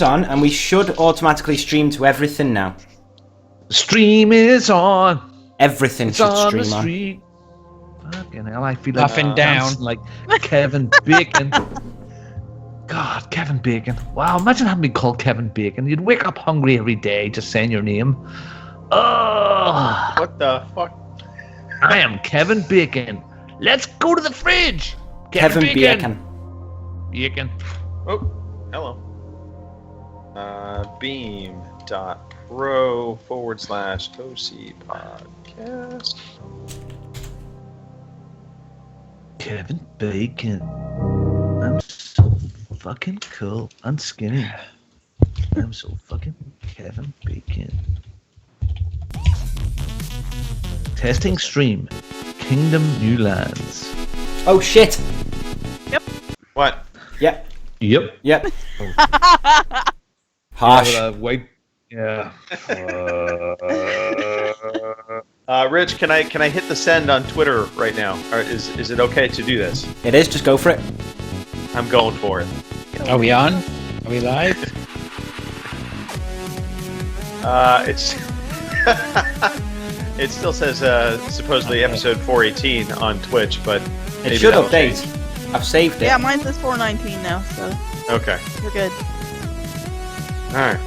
On, and we should automatically stream to everything now. Stream is on. Everything should on stream the on. street. Fucking hell, I feel like Up and down. like Kevin Bacon. God, Kevin Bacon. Wow, imagine having been called Kevin Bacon. You'd wake up hungry every day just saying your name. Oh, What the fuck? I am Kevin Bacon. Let's go to the fridge. Kevin Bacon. Bacon. Oh, hello. Beam.pro/OC podcast. Kevin Bacon. I'm so fucking cool and skinny. I'm so fucking Kevin Bacon. Testing stream. Kingdom New Lands. Oh shit. What? Yep. Yep. Yep. Harsh. Wait. Yeah. Rich, can I hit the send on Twitter right now? Or is it okay to do this? It is. Just go for it. I'm going for it. Are we on? Are we live? It's it still says supposedly episode 418 on Twitch, but It maybe should that'll update. change. I've saved it. Yeah, mine says 419 now, so Okay. you're good. All right.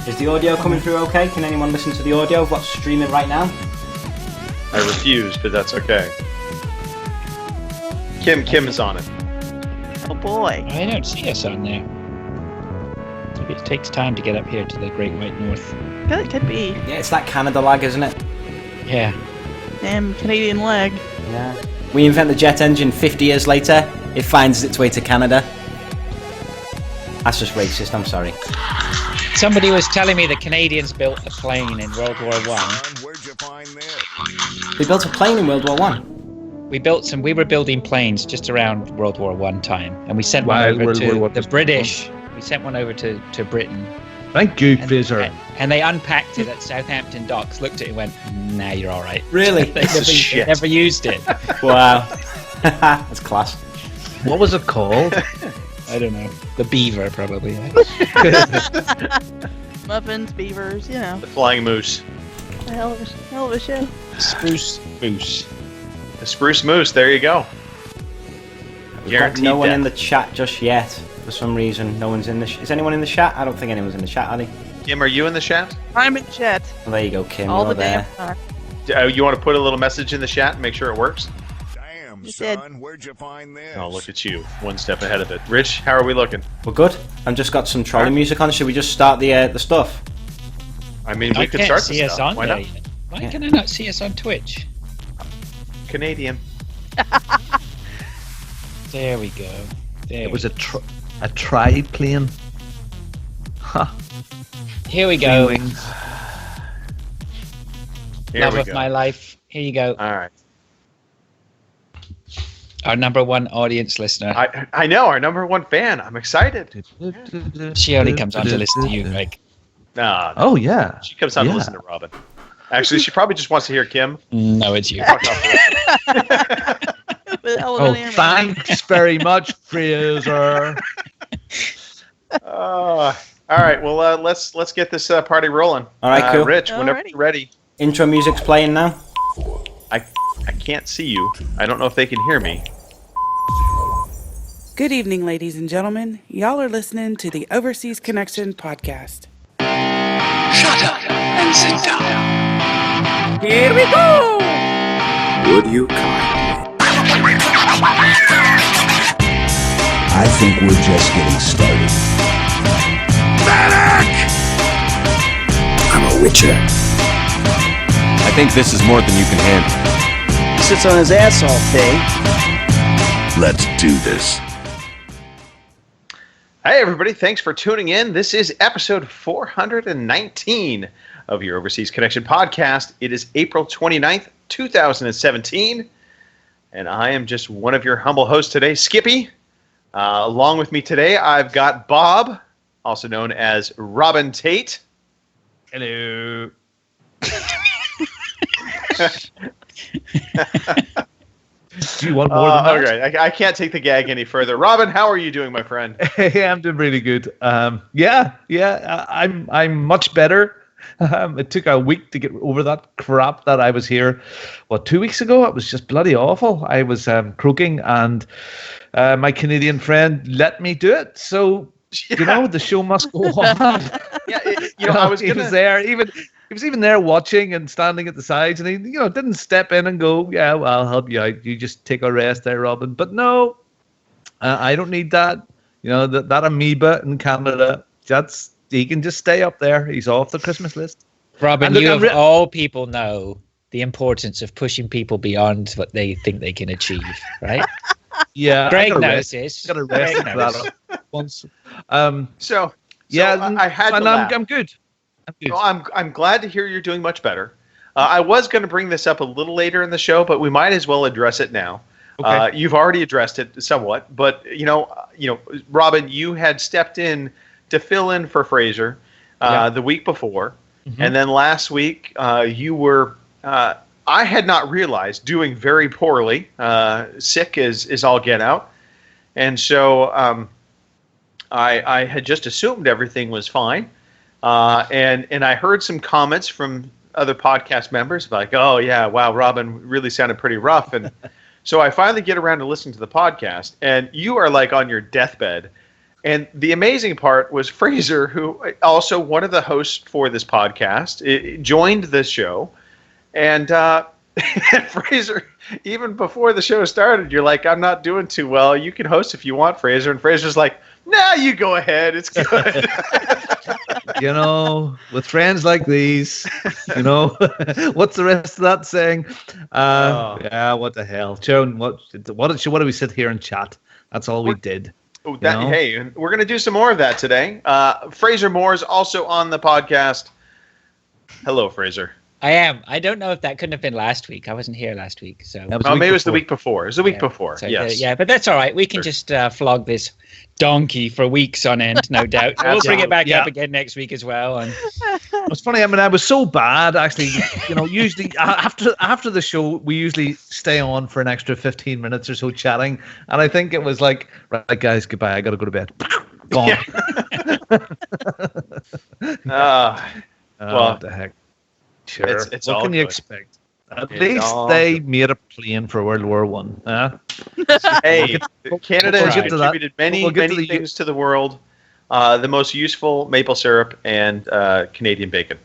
Is the audio coming through okay? Can anyone listen to the audio of what's streaming right now? I refuse, but that's okay. Kim is on it. Oh boy. I don't see us on there. Maybe it takes time to get up here to the Great White North. Could be. Yeah, it's that Canada lag, isn't it? Yeah. Damn Canadian leg. Yeah. We invent the jet engine 50 years later, it finds its way to Canada. That's just racist, I'm sorry. Somebody was telling me the Canadians built a plane in World War One. Where'd you find this? They built a plane in World War One. We were building planes just around World War One time, and we sent one While over World War to One the was British. We sent one over to Britain. Thank you, And, Fraser. and they unpacked it at Southampton docks, looked at it and went, nah, you're all right. Really? they never used it. Wow. That's class. What was it called? I don't know. The Beaver, probably. Muffins, beavers, you know. The Flying Moose. A hell of a show. Spruce Moose. The Spruce Moose, there you go. We've got Guaranteed no one death. in the chat just yet. For some reason, no one's in the... Is anyone in the chat? I don't think anyone's in the chat, are they? Kim, are you in the chat? I'm in chat. Well, there you go, Kim. All You're the there. damn time. You want to put a little message in the chat and make sure it works? Damn, You said- son, where'd you find this? Oh, look at you. One step ahead of it. Rich, how are we looking? We're good. I've just got some trolley Alright. music on. Should we just start the stuff? I mean, we I could can't start see the us stuff. on Why there not? yet. Why Yeah. can I not see us on Twitch? Canadian. There we go. There It was a triplane. Ha. Here we go. Wings. Here Love we of go. my life. Here you go. All right. Our number one audience listener. I know, our number one fan. I'm excited. She only comes on to listen to you, Greg. Nah, Oh yeah. she comes on yeah. to listen to Robin. Actually, she probably just wants to hear Kim. No, it's you. Fuck off. The hell of Oh, an anime. thanks very much, Fraser. All right, well, let's get this party rolling. All right, cool. Rich, whenever Alrighty. you're ready. Intro music's playing now. I can't see you. I don't know if they can hear me. Good evening, ladies and gentlemen. Y'all are listening to the Overseas Connection podcast. Shut up and sit down. Here we go! Would you kindly? I think we're just getting started. Medic! I'm a witcher. I think this is more than you can handle. He sits on his ass all day. Let's do this. Hey, everybody. Thanks for tuning in. This is episode 419 of your Overseas Connection podcast. It is April 29th, 2017. And I am just one of your humble hosts today, Skippy. Along with me today, I've got Bob, also known as Robin Tate. Do you want more than that? Okay, I can't take the gag any further. Robin, how are you doing, my friend? Hey, I'm doing really good. I'm much better. It took a week to get over that crap that I was here. 2 weeks ago? It was just bloody awful. I was croaking, and my Canadian friend let me do it. So the show must go on. Yeah, I was he was there, he was even there watching and standing at the sides, and he didn't step in and go, yeah, well, I'll help you out. You just take a rest there, Robin. But no, I don't need that. That amoeba in Canada, he can just stay up there. He's off the Christmas list. Robin, you of all people know the importance of pushing people beyond what they think they can achieve, right? Yeah, Greg knows this. Got a rest once. So yeah, I had to laugh. I'm good. I'm glad to hear you're doing much better. I was going to bring this up a little later in the show, but we might as well address it now. Okay. You've already addressed it somewhat, but Robin, you had stepped in to fill in for Fraser the week before, and then last week you were. I had not realized doing very poorly, sick is all get out, and so I had just assumed everything was fine. And I heard some comments from other podcast members like, oh, yeah, wow, Robin really sounded pretty rough. And so I finally get around to listening to the podcast, and you are like on your deathbed. And the amazing part was Fraser, who also one of the hosts for this podcast, joined the show. And Fraser, even before the show started, you're like, I'm not doing too well. You can host if you want, Fraser. And Fraser's like, nah, you go ahead. It's good. With friends like these, what's the rest of that saying? Yeah, what the hell? Joan, what do we sit here and chat? That's all we did. Hey, we're going to do some more of that today. Fraser Moore is also on the podcast. Hello, Fraser. I am. I don't know if that couldn't have been last week. I wasn't here last week, so maybe it was the week before. It was the week before. So, yes. Yeah, but that's all right. We can just flog this donkey for weeks on end, no doubt. We'll bring it back up again next week as well. And it's funny. I mean, I was so bad actually. Usually after the show, we usually stay on for an extra 15 minutes or so chatting, and I think it was like, right, guys, goodbye. I got to go to bed. Gone. What the heck? Sure. It's what all can you good. expect? At least they made a plane for World War One. Hey, Canada has get to that. contributed many We'll get to things to the world. The most useful, maple syrup and Canadian bacon.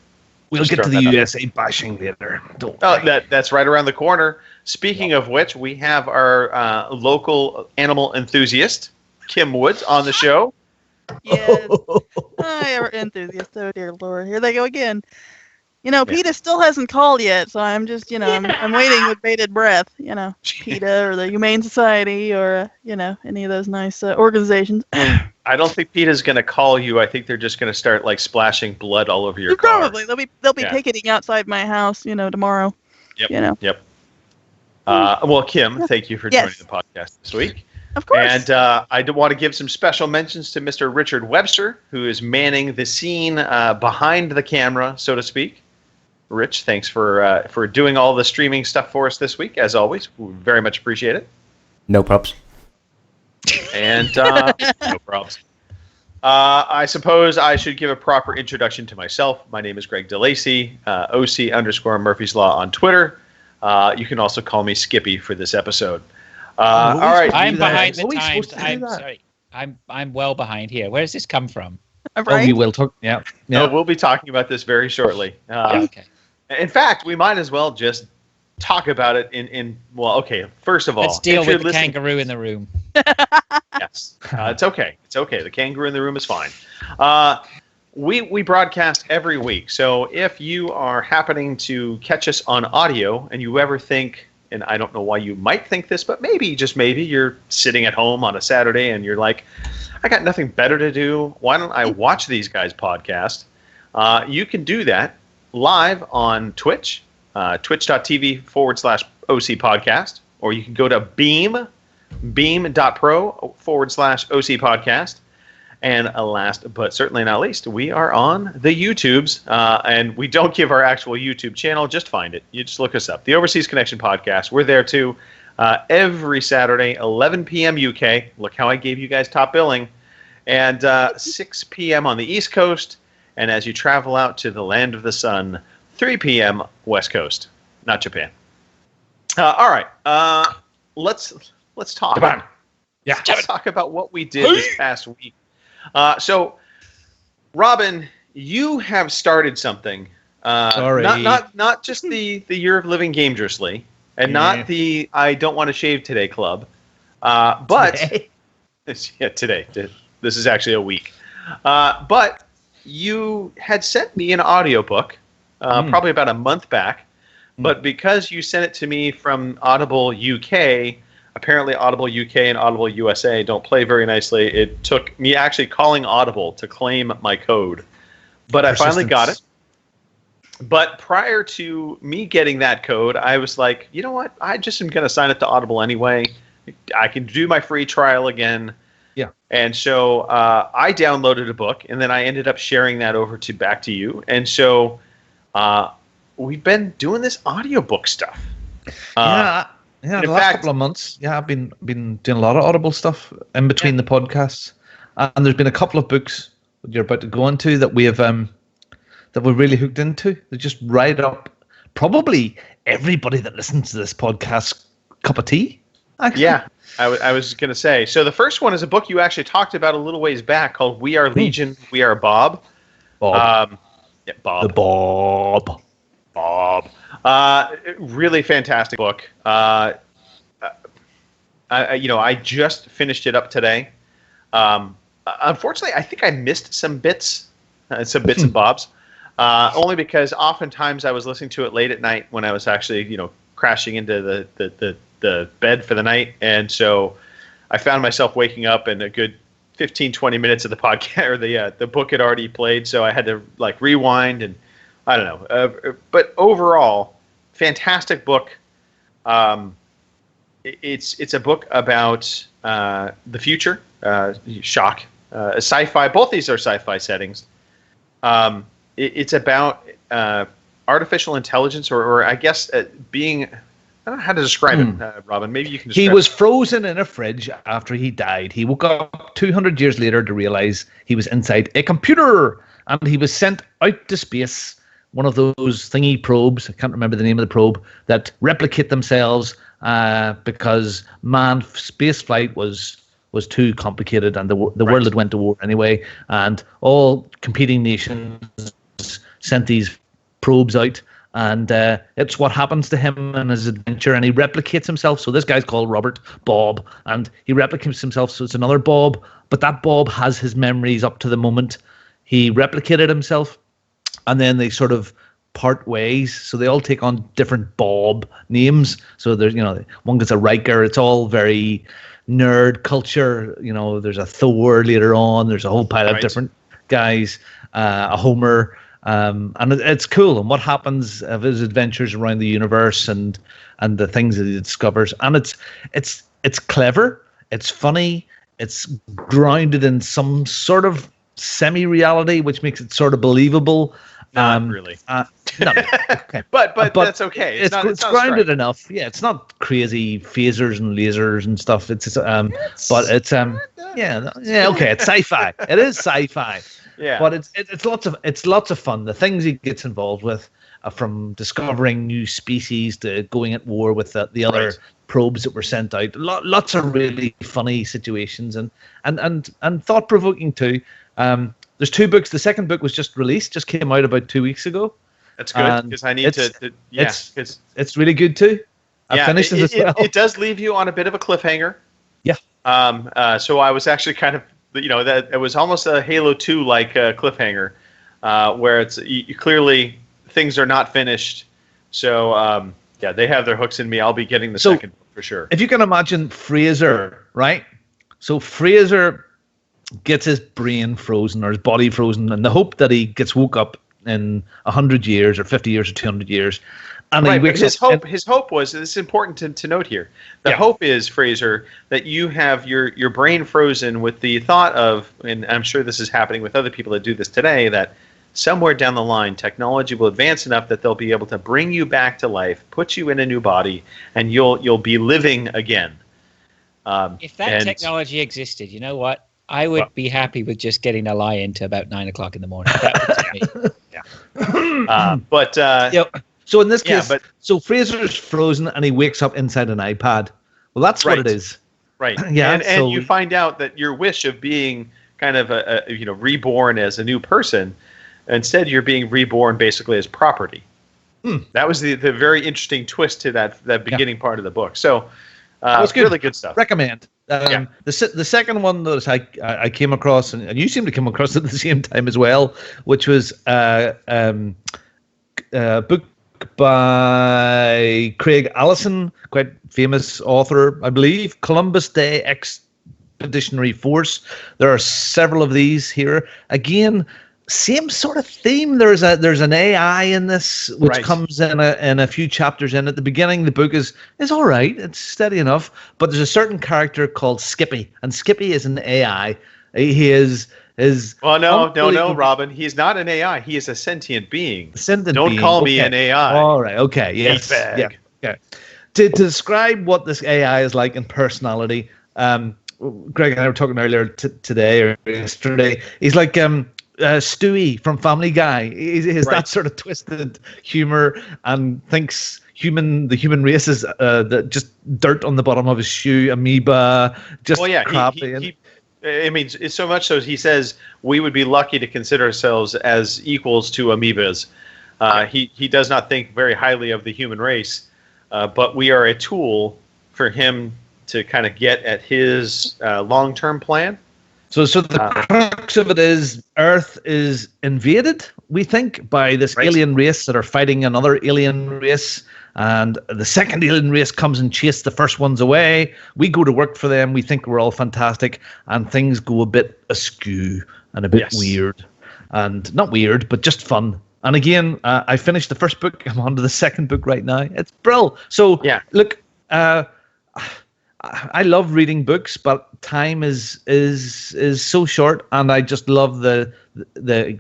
We'll Just get to throwing the that USA bashing later. Don't Oh, worry. that's right around the corner. Speaking of which, we have our local animal enthusiast, Kim Woods, on the show. Yes. I am enthusiast. Oh dear Lord, here they go again. PETA still hasn't called yet, so I'm just, I'm waiting with bated breath. PETA or the Humane Society or any of those nice organizations. I don't think PETA's going to call you. I think they're just going to start like splashing blood all over your car. Probably they'll be picketing outside my house, tomorrow. Yep. Yep. Well, Kim, thank you for joining the podcast this week. Of course. And I do want to give some special mentions to Mr. Richard Webster, who is manning the scene behind the camera, so to speak. Rich, thanks for doing all the streaming stuff for us this week, as always. We very much appreciate it. No props. And no problems. I suppose I should give a proper introduction to myself. My name is Greg DeLacy, OC_Murphy's Law on Twitter. You can also call me Skippy for this episode. All right. I'm behind the Are we times. supposed to do I'm that? sorry. I'm well behind here. Where does this come from? Right? Oh, you will talk. Yeah. No, we'll be talking about this very shortly. Okay. In fact, we might as well just talk about it first of all. Let's deal if you're with the kangaroo in the room. Yes. It's okay. It's okay. The kangaroo in the room is fine. We broadcast every week. So if you are happening to catch us on audio and you ever think, and I don't know why you might think this, but maybe, just maybe, you're sitting at home on a Saturday and you're like, I got nothing better to do. Why don't I watch these guys podcast? You can do that live on Twitch, twitch.tv/OC podcast, or you can go to beam.pro/OC podcast. And last but certainly not least, we are on the YouTubes, and we don't give our actual YouTube channel. Just find it. You just look us up. The Overseas Connection Podcast. We're there too. every Saturday, 11 p.m. UK. Look how I gave you guys top billing. And 6 p.m. on the East Coast. And as you travel out to the land of the sun, 3 p.m. West Coast, not Japan. All right, let's talk. Japan. Yeah, let's talk about what we did this past week. So, Robin, you have started something. Sorry, not just the Year of Living Dangerously, and not the I Don't Want to Shave Today club, but today. This is actually a week, but. You had sent me an audiobook probably about a month back, but because you sent it to me from Audible UK, apparently Audible UK and Audible USA don't play very nicely. It took me actually calling Audible to claim my code, but I finally got it. But prior to me getting that code, I was like, you know what? I just am going to sign up to Audible anyway. I can do my free trial again. Yeah. And so I downloaded a book, and then I ended up sharing that over back to you. And so we've been doing this audiobook stuff. The last couple of months. Yeah, I've been doing a lot of Audible stuff in between the podcasts, and there's been a couple of books that you're about to go into that we have that we're really hooked into. They're just right up probably everybody that listens to this podcast cup of tea. Actually. Yeah. I was going to say. So the first one is a book you actually talked about a little ways back called We Are Legion, We Are Bob. Bob. Bob. The Bob. Bob. Really fantastic book. I just finished it up today. Unfortunately, I think I missed some bits and bobs. Only because oftentimes I was listening to it late at night when I was actually, crashing into the bed for the night, and so I found myself waking up and a good 15-20 minutes of the podcast or the book had already played, so I had to rewind, and I don't know, but overall fantastic book. It's a book about the future, shock, sci-fi. Both these are sci-fi settings. It's about artificial intelligence, or I guess being. I don't know how to describe it, Robin. Maybe you can describe it. He was frozen in a fridge after he died. He woke up 200 years later to realize he was inside a computer, and he was sent out to space. One of those thingy probes, I can't remember the name of the probe, that replicate themselves because manned space flight was too complicated, and the world had went to war anyway, and all competing nations sent these probes out. And it's what happens to him and his adventure, and he replicates himself. So this guy's called Robert Bob, and he replicates himself, so it's another Bob, but that Bob has his memories up to the moment he replicated himself, and then they sort of part ways, so they all take on different Bob names. So there's, one gets a Riker. It's all very nerd culture. There's a Thor later on. There's a whole pile of different guys, a Homer. And it's cool, and what happens of his adventures around the universe and the things that he discovers, and it's clever, it's funny, it's grounded in some sort of semi-reality, which makes it sort of believable. Not really. No, okay. but that's okay. It's grounded enough. Yeah, it's not crazy phasers and lasers and stuff. But it's okay. It's sci-fi. It is sci-fi. Yeah. But it's lots of fun. The things he gets involved with, from discovering new species to going at war with the other probes that were sent out. Lots of really funny situations and thought provoking too. There's two books. The second book was just came out about 2 weeks ago. That's good, because I need to. It's really good too. I finished it as well. It does leave you on a bit of a cliffhanger. Yeah. So I was actually kind of, that it was almost a Halo 2 like cliffhanger, where it's clearly things are not finished. So they have their hooks in me. I'll be getting the second book for sure. If you can imagine Fraser, right? So Fraser gets his brain frozen or his body frozen, and the hope that he gets woke up in 100 years or 50 years or 200 years. And his hope was, this is important to note here, the hope is, Fraser, that you have your brain frozen with the thought of, and I'm sure this is happening with other people that do this today, that somewhere down the line, technology will advance enough that they'll be able to bring you back to life, put you in a new body, and you'll be living again. If that technology existed, you know what? I would be happy with just getting a lie into about 9 o'clock in the morning. That would me. So in this case, so Fraser's frozen and he wakes up inside an iPad. Well, that's what it is. Right. Yeah. And you find out that your wish of being kind of reborn as a new person, instead you're being reborn basically as property. That was the very interesting twist to that beginning part of the book. So it's really good stuff. Recommend. The second one that I came across, and you seem to come across at the same time as well, which was a book by Craig Allison, quite famous author, I believe, Columbus Day Expeditionary Force. There are several of these here. Again, same sort of theme. There's an AI in this, which comes in a few chapters in. At the beginning, the book is all right. It's steady enough. But there's a certain character called Skippy, and Skippy is an AI. He is no, Robin. He's not an AI. He is a sentient being. Don't call me an AI. All right. Okay. Yes. Yeah. Okay. To describe what this AI is like in personality, Greg and I were talking earlier today or yesterday. He's like Stewie from Family Guy. He has that sort of twisted humor and thinks the human race is just dirt on the bottom of his shoe, amoeba, just crappy. I mean, it's so much so he says we would be lucky to consider ourselves as equals to amoebas. He does not think very highly of the human race, but we are a tool for him to kind of get at his long-term plan. So the crux of it is Earth is invaded, we think, by this alien race that are fighting another alien race. And the second alien race comes and chases the first ones away. We go to work for them. We think we're all fantastic. And things go a bit askew and a bit weird. And not weird, but just fun. And again, I finished the first book. I'm on to the second book right now. It's brilliant. So, look, I love reading books, but time is so short, and I just love the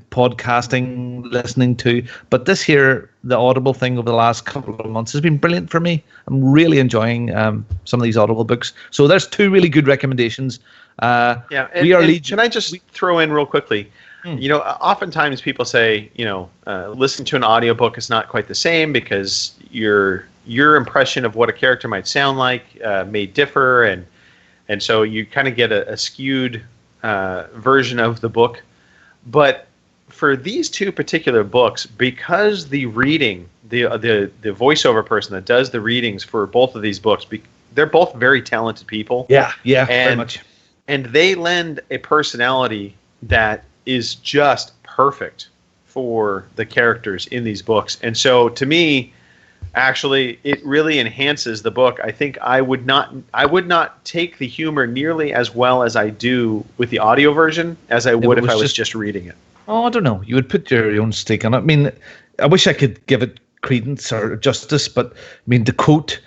podcasting, listening to. But this here, the Audible thing over the last couple of months has been brilliant for me. I'm really enjoying some of these Audible books. So there's two really good recommendations. Can I just throw in real quickly? You know, oftentimes people say, listen to an audiobook is not quite the same because your impression of what a character might sound like may differ, and so you kind of get a skewed version of the book. But for these two particular books, because the reading, the voiceover person that does the readings for both of these books, they're both very talented people. Yeah, very much. And they lend a personality that is just perfect for the characters in these books. And so to me, actually, it really enhances the book. I think I would not take the humor nearly as well as I do with the audio version as I would if I was just reading it. Oh, I don't know. You would put your own stake on it. I mean, I wish I could give it credence or justice, but I mean, the quote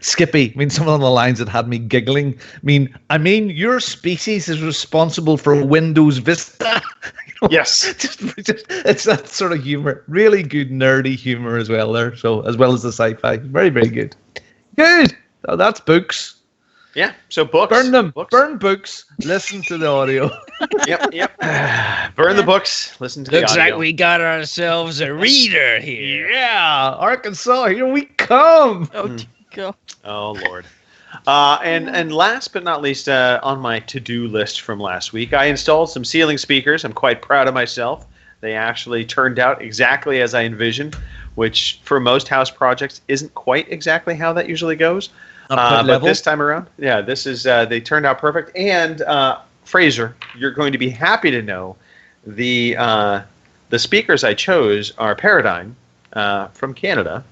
Skippy, I mean, some of the lines that had me giggling. I mean, your species is responsible for Windows Vista. Yes. It's that sort of humor. Really good nerdy humor as well there. So as well as the sci-fi. Very, very good. Good. Oh, that's books. Yeah. So books. Burn them. Books. Burn books. Listen to the audio. Yep. Burn the books. Listen to the audio. Looks like we got ourselves a reader here. Yeah. Arkansas, here we come. Oh, go. Oh, Lord. And last but not least, on my to-do list from last week, I installed some ceiling speakers. I'm quite proud of myself. They actually turned out exactly as I envisioned, which for most house projects isn't quite exactly how that usually goes. But this time around, this is they turned out perfect. And Fraser, you're going to be happy to know the speakers I chose are Paradigm from Canada.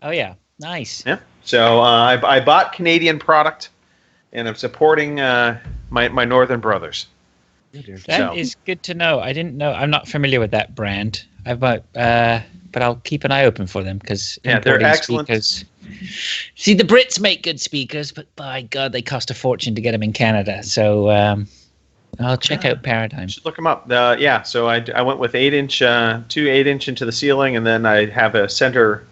Oh yeah, nice. Yeah. So I bought Canadian product, and I'm supporting my northern brothers. That is good to know. I didn't know. I'm not familiar with that brand. But I'll keep an eye open for them because they're excellent. Speakers. See, the Brits make good speakers, but by God, they cost a fortune to get them in Canada. So I'll check out Paradigm. You should look them up. So I went with 8-inch, 2 8-inch into the ceiling, and then I have a center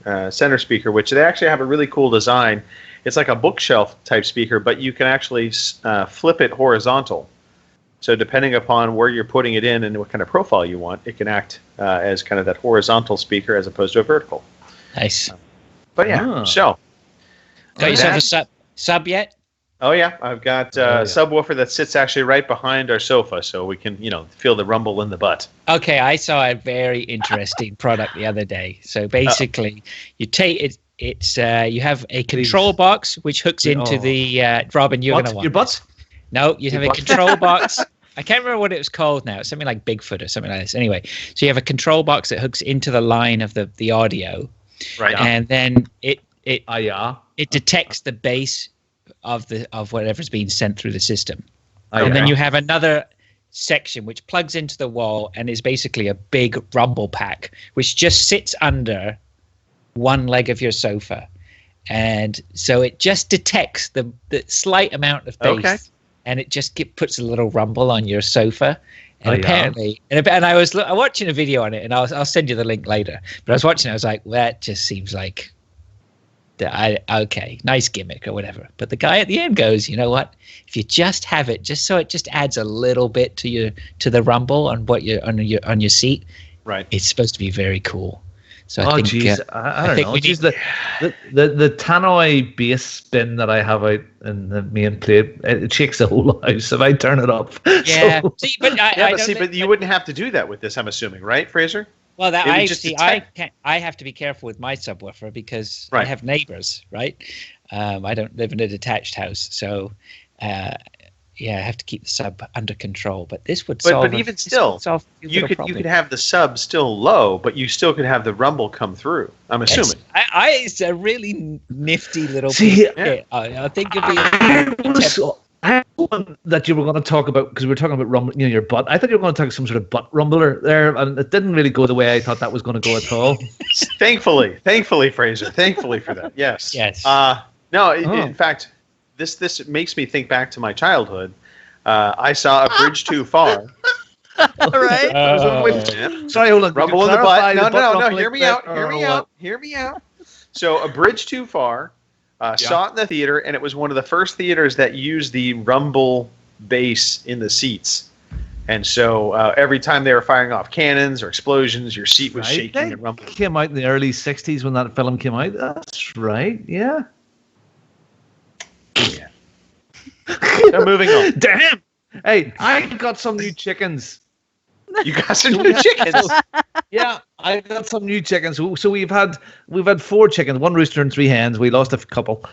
speaker, which they actually have a really cool design. It's like a bookshelf type speaker, but you can actually flip it horizontal. So depending upon where you're putting it in and what kind of profile you want, it can act as kind of that horizontal speaker as opposed to a vertical. Nice. But yeah, so. Got yourself a sub yet? Oh yeah, I've got a subwoofer that sits actually right behind our sofa, so we can, feel the rumble in the butt. Okay, I saw a very interesting product the other day. So basically, you take it. You have a control box which hooks into the Robin. You're gonna want your butt? No, you have a control box. I can't remember what it was called now. It's something like Bigfoot or something like this. Anyway, so you have a control box that hooks into the line of the audio, right? And then it detects the bass of whatever's being sent through the system. And then you have another section which plugs into the wall and is basically a big rumble pack which just sits under one leg of your sofa, and so it just detects the slight amount of bass, and it just puts a little rumble on your sofa. And apparently, and I was watching a video on it, and I'll send you the link later. But I was watching, I was like, well, that just seems like okay, nice gimmick or whatever. But the guy at the end goes, you know what? If you just have it, just so it just adds a little bit to the rumble on on your seat, right? It's supposed to be very cool. So I don't know. It's the Tannoy bass spin that I have out in the main plate. It shakes the whole house if I turn it up. Yeah, So, but you wouldn't have to do that with this, I'm assuming, right, Fraser? Well, I have to be careful with my subwoofer because I have neighbors, right? I don't live in a detached house, so I have to keep the sub under control. But this would solve. But even still, you could have the sub still low, but you still could have the rumble come through. I'm assuming. It's a really nifty little. I think you'll be. I had one that you were going to talk about because we were talking about rumble, your butt. I thought you were going to talk some sort of butt rumbler there, and it didn't really go the way I thought that was going to go at all. Thankfully, Fraser. Thankfully for that. Yes. Yes. In fact, this makes me think back to my childhood. I saw A Bridge Too Far. Right. Sorry, hold on. Rumble in the butt. No. Hear me out. So A Bridge Too Far. Saw it in the theater, and it was one of the first theaters that used the rumble bass in the seats. And so every time they were firing off cannons or explosions, your seat was shaking and rumbling. It came out in the early 60s when that film came out. That's right, yeah. So moving on. Damn! Hey, I got some new chickens. You got some new chickens? Yeah, I got some new chickens. So we've had 4 chickens, 1 rooster and 3 hens. We lost a couple.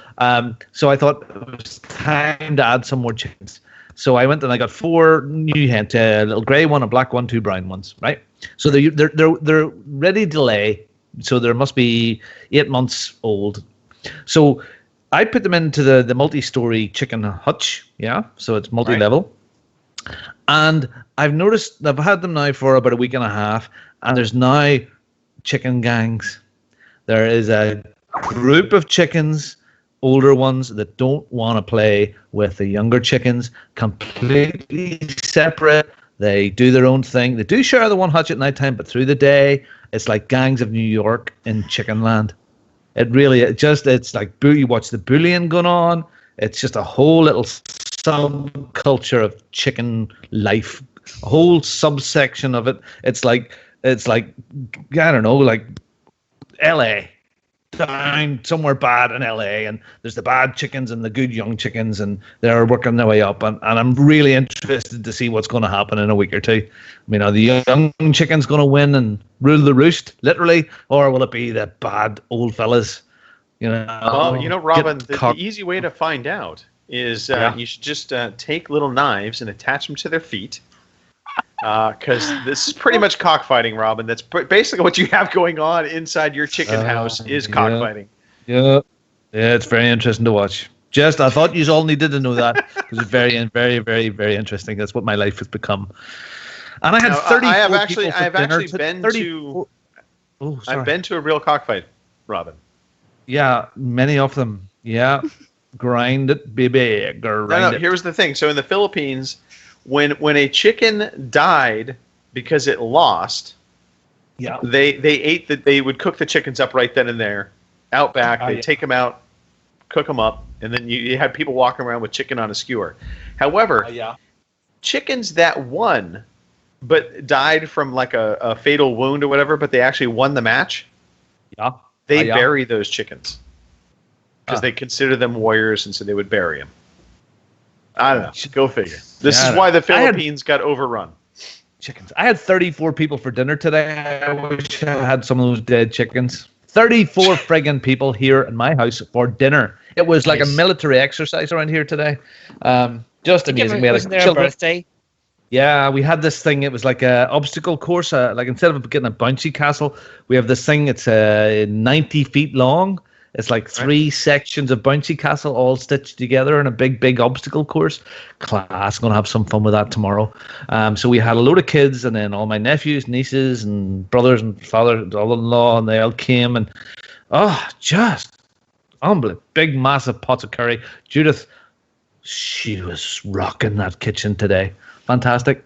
So I thought it was time to add some more chickens. So I went and I got 4 new hens, a little grey one, a black one, 2 brown ones. Right. So they're ready to lay. So there must be 8 months old. So I put them into the multi-story chicken hutch. Yeah. So it's multi-level. Right. And I've noticed I've had them now for about a week and a half, and there's now chicken gangs. There is a group of chickens, older ones, that don't want to play with the younger chickens, completely separate. They do their own thing. They do share the one hutch at nighttime, but through the day, it's like Gangs of New York in chicken land. It's like you watch the bullying going on. It's just a whole little subculture of chicken life, a whole subsection of it. It's like I don't know, like LA, down somewhere bad in LA, and there's the bad chickens and the good young chickens, and they're working their way up, and I'm really interested to see what's going to happen in a week or two. I mean, are the young chickens going to win and rule the roost, literally, or will it be the bad old fellas? Well, Robin, the easy way to find out is you should just take little knives and attach them to their feet, because this is pretty much cockfighting, Robin. That's basically what you have going on inside your chicken house is cockfighting. Yeah, it's very interesting to watch. I thought you all needed to know that because it's very, very, very, very interesting. That's what my life has become. And I had 30. I've been to a real cockfight, Robin. Yeah, many of them. Yeah. Grind it, baby. No, here's the thing. So in the Philippines, when a chicken died because it lost, Yeah. they ate that. They would cook the chickens up right then and there, out back. They'd take them out, cook them up, and then you had people walking around with chicken on a skewer. However, chickens that won, but died from like a fatal wound or whatever, but they actually won the match. Yeah. They bury those chickens because they consider them warriors, and so they would bury them. I don't know. Go figure. This is why the Philippines got overrun. Chickens. I had 34 people for dinner today. I wish I had some of those dead chickens. 34 friggin' people here in my house for dinner. It was like a military exercise around here today. Just amazing. We had wasn't there a birthday? Yeah, we had this thing. It was like a obstacle course. Like instead of getting a bouncy castle, we have this thing. It's 90 feet long. It's like three sections of bouncy castle all stitched together in a big obstacle course. Class. Going to have some fun with that tomorrow. So we had a load of kids, and then all my nephews, nieces, and brothers and father-in-law, and they all came. And just unbelievable. Big, massive pots of curry. Judith, she was rocking that kitchen today. Fantastic.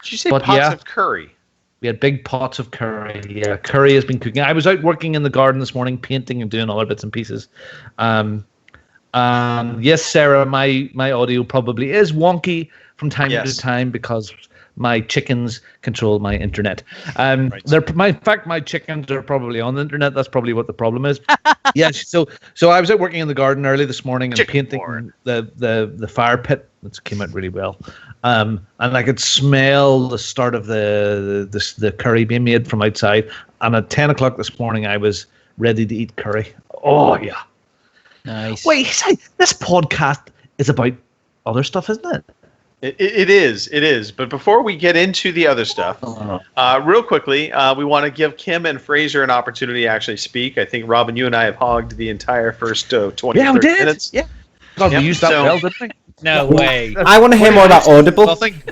Did you say pots of curry? We had big pots of curry. Yeah, curry has been cooking. I was out working in the garden this morning, painting and doing other bits and pieces. Yes, Sarah, my audio probably is wonky from time to time because my chickens control my internet. In fact, my chickens are probably on the internet. That's probably what the problem is. Yes. So I was out working in the garden early this morning and painting the fire pit. It came out really well. And I could smell the start of the curry being made from outside. And at 10 o'clock this morning, I was ready to eat curry. Oh, yeah. Nice. Wait, this podcast is about other stuff, isn't it? It is. But before we get into the other stuff, real quickly, we want to give Kim and Fraser an opportunity to actually speak. I think, Robin, you and I have hogged the entire first 20, 30 minutes. Yeah, we used that well, didn't we? No way. I want to hear more about Audible. Nothing.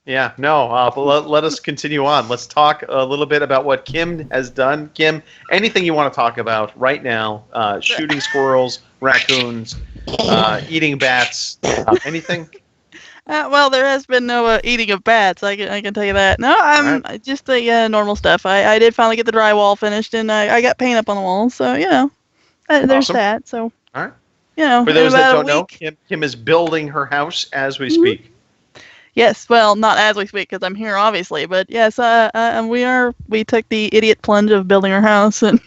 Yeah, no, but let us continue on. Let's talk a little bit about what Kim has done. Kim, anything you want to talk about right now, shooting squirrels, raccoons, eating bats, anything? Well, there has been no eating of bats. I can tell you that. No, I'm just the normal stuff. I did finally get the drywall finished, and I got paint up on the walls. So there's that. So all right. For those that don't know, Kim is building her house as we speak. Yes, well, not as we speak because I'm here, obviously, but yes, we took the idiot plunge of building our house and.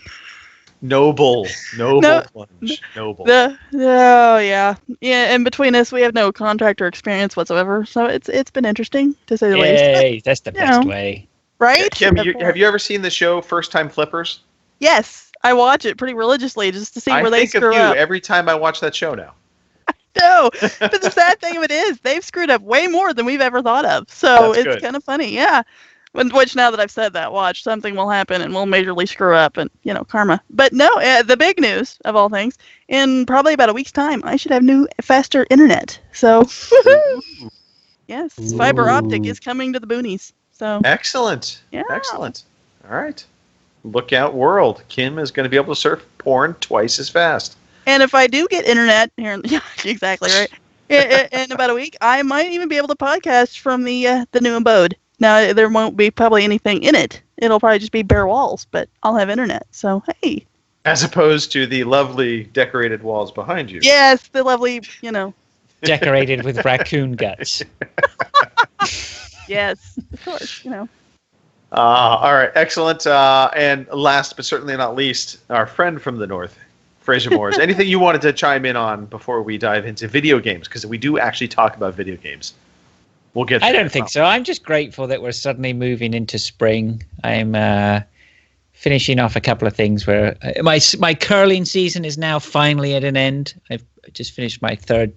Noble plunge. Noble. Yeah. In between us, we have no contractor experience whatsoever, so it's been interesting to say the least. Yay, that's the best way, right? Kim, have you ever seen the show First Time Flippers? Yes, I watch it pretty religiously just to see where they screw up. I think of you every time I watch that show now. No, but the sad thing of it is they've screwed up way more than we've ever thought of. So it's kind of funny, yeah. Which now that I've said that, watch, something will happen and we'll majorly screw up and, karma. But no, the big news of all things, in probably about a week's time, I should have new, faster internet. So, yes, fiber optic is coming to the boonies. So excellent. Yeah. Excellent. All right. Look out, world. Kim is going to be able to surf porn twice as fast. And if I do get internet here, exactly right. In about a week, I might even be able to podcast from the new abode. Now, there won't be probably anything in it. It'll probably just be bare walls, but I'll have internet. So, hey. As opposed to the lovely decorated walls behind you. Yes, the lovely, Decorated with raccoon guts. Yes, of course, All right, excellent. And last but certainly not least, our friend from the north, Fraser Moores. Anything you wanted to chime in on before we dive into video games? Because we do actually talk about video games. We'll get. I don't think so. I'm just grateful that we're suddenly moving into spring. I'm finishing off a couple of things where my curling season is now finally at an end. I've just finished my third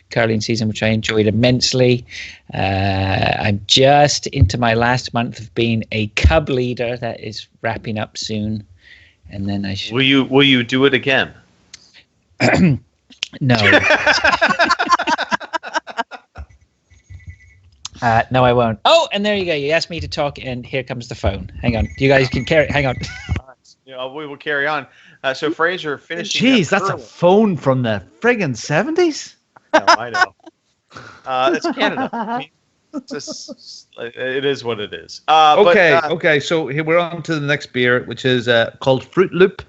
curling season, which I enjoyed immensely. I'm just into my last month of being a cub leader. That is wrapping up soon, and then I should. Will you do it again? No. No, I won't. Oh, and there you go. You asked me to talk, and here comes the phone. Hang on. You guys can carry. Hang on. We will carry on. So Fraser finishing. Jeez, that's a phone from the friggin' 70s. No, I know. It's Canada. It is what it is. Okay. So here we're on to the next beer, which is called Fruit Loop,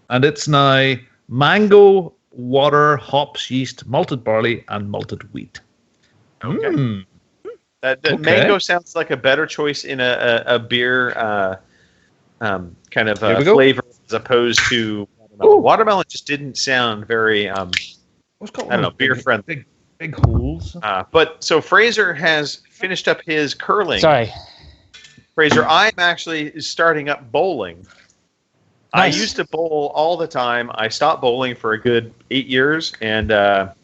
and it's now mango, water, hops, yeast, malted barley, and malted wheat. Okay. That mango sounds like a better choice in a beer kind of flavor as opposed to watermelon. Watermelon just didn't sound very beer friendly. Big holes. But so Fraser has finished up his curling. Sorry, Fraser, I'm actually starting up bowling. Nice. I used to bowl all the time. I stopped bowling for a good 8 years, and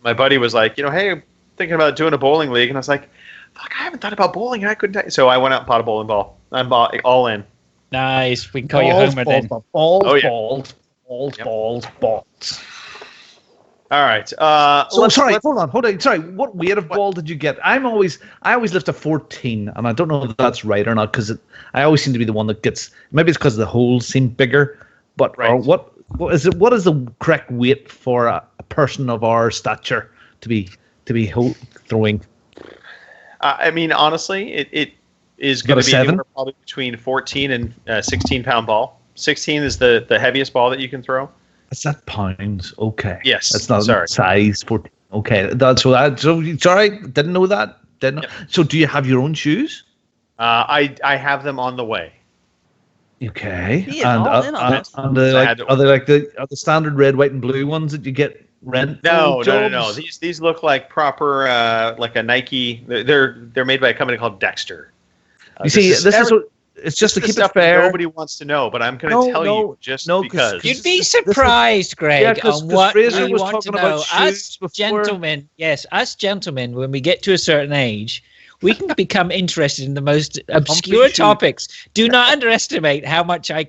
my buddy was like, hey, I'm thinking about doing a bowling league, and I was like, fuck, I haven't thought about bowling. I couldn't. So I went out and bought a bowling ball. I'm all in. Nice. We can call you Homer then. Balls. All right. Hold on. Sorry, what weight of ball did you get? I always lift a 14, and I don't know if that's right or not because I always seem to be the one that gets. Maybe it's because the holes seem bigger. But what is it? What is the correct weight for a person of our stature to be throwing? I mean, honestly, it is going to be anywhere probably between 14 and 16 pound ball. 16 is the heaviest ball that you can throw. Is that pounds? Okay. Yes. That's not sorry. size 14. Okay. Sorry, didn't know that. Yep. So do you have your own shoes? I have them on the way. Okay. He is all in on this. Are they like the standard red, white, and blue ones that you get rent? No. These look like proper like a Nike. They're made by a company called Dexter. You see, it's just to keep it fair. Nobody wants to know, but I'm going to tell you because you'd be surprised, Greg, on what we want to know. Us gentlemen, when we get to a certain age, we can become interested in the most obscure topics. Do not underestimate how much I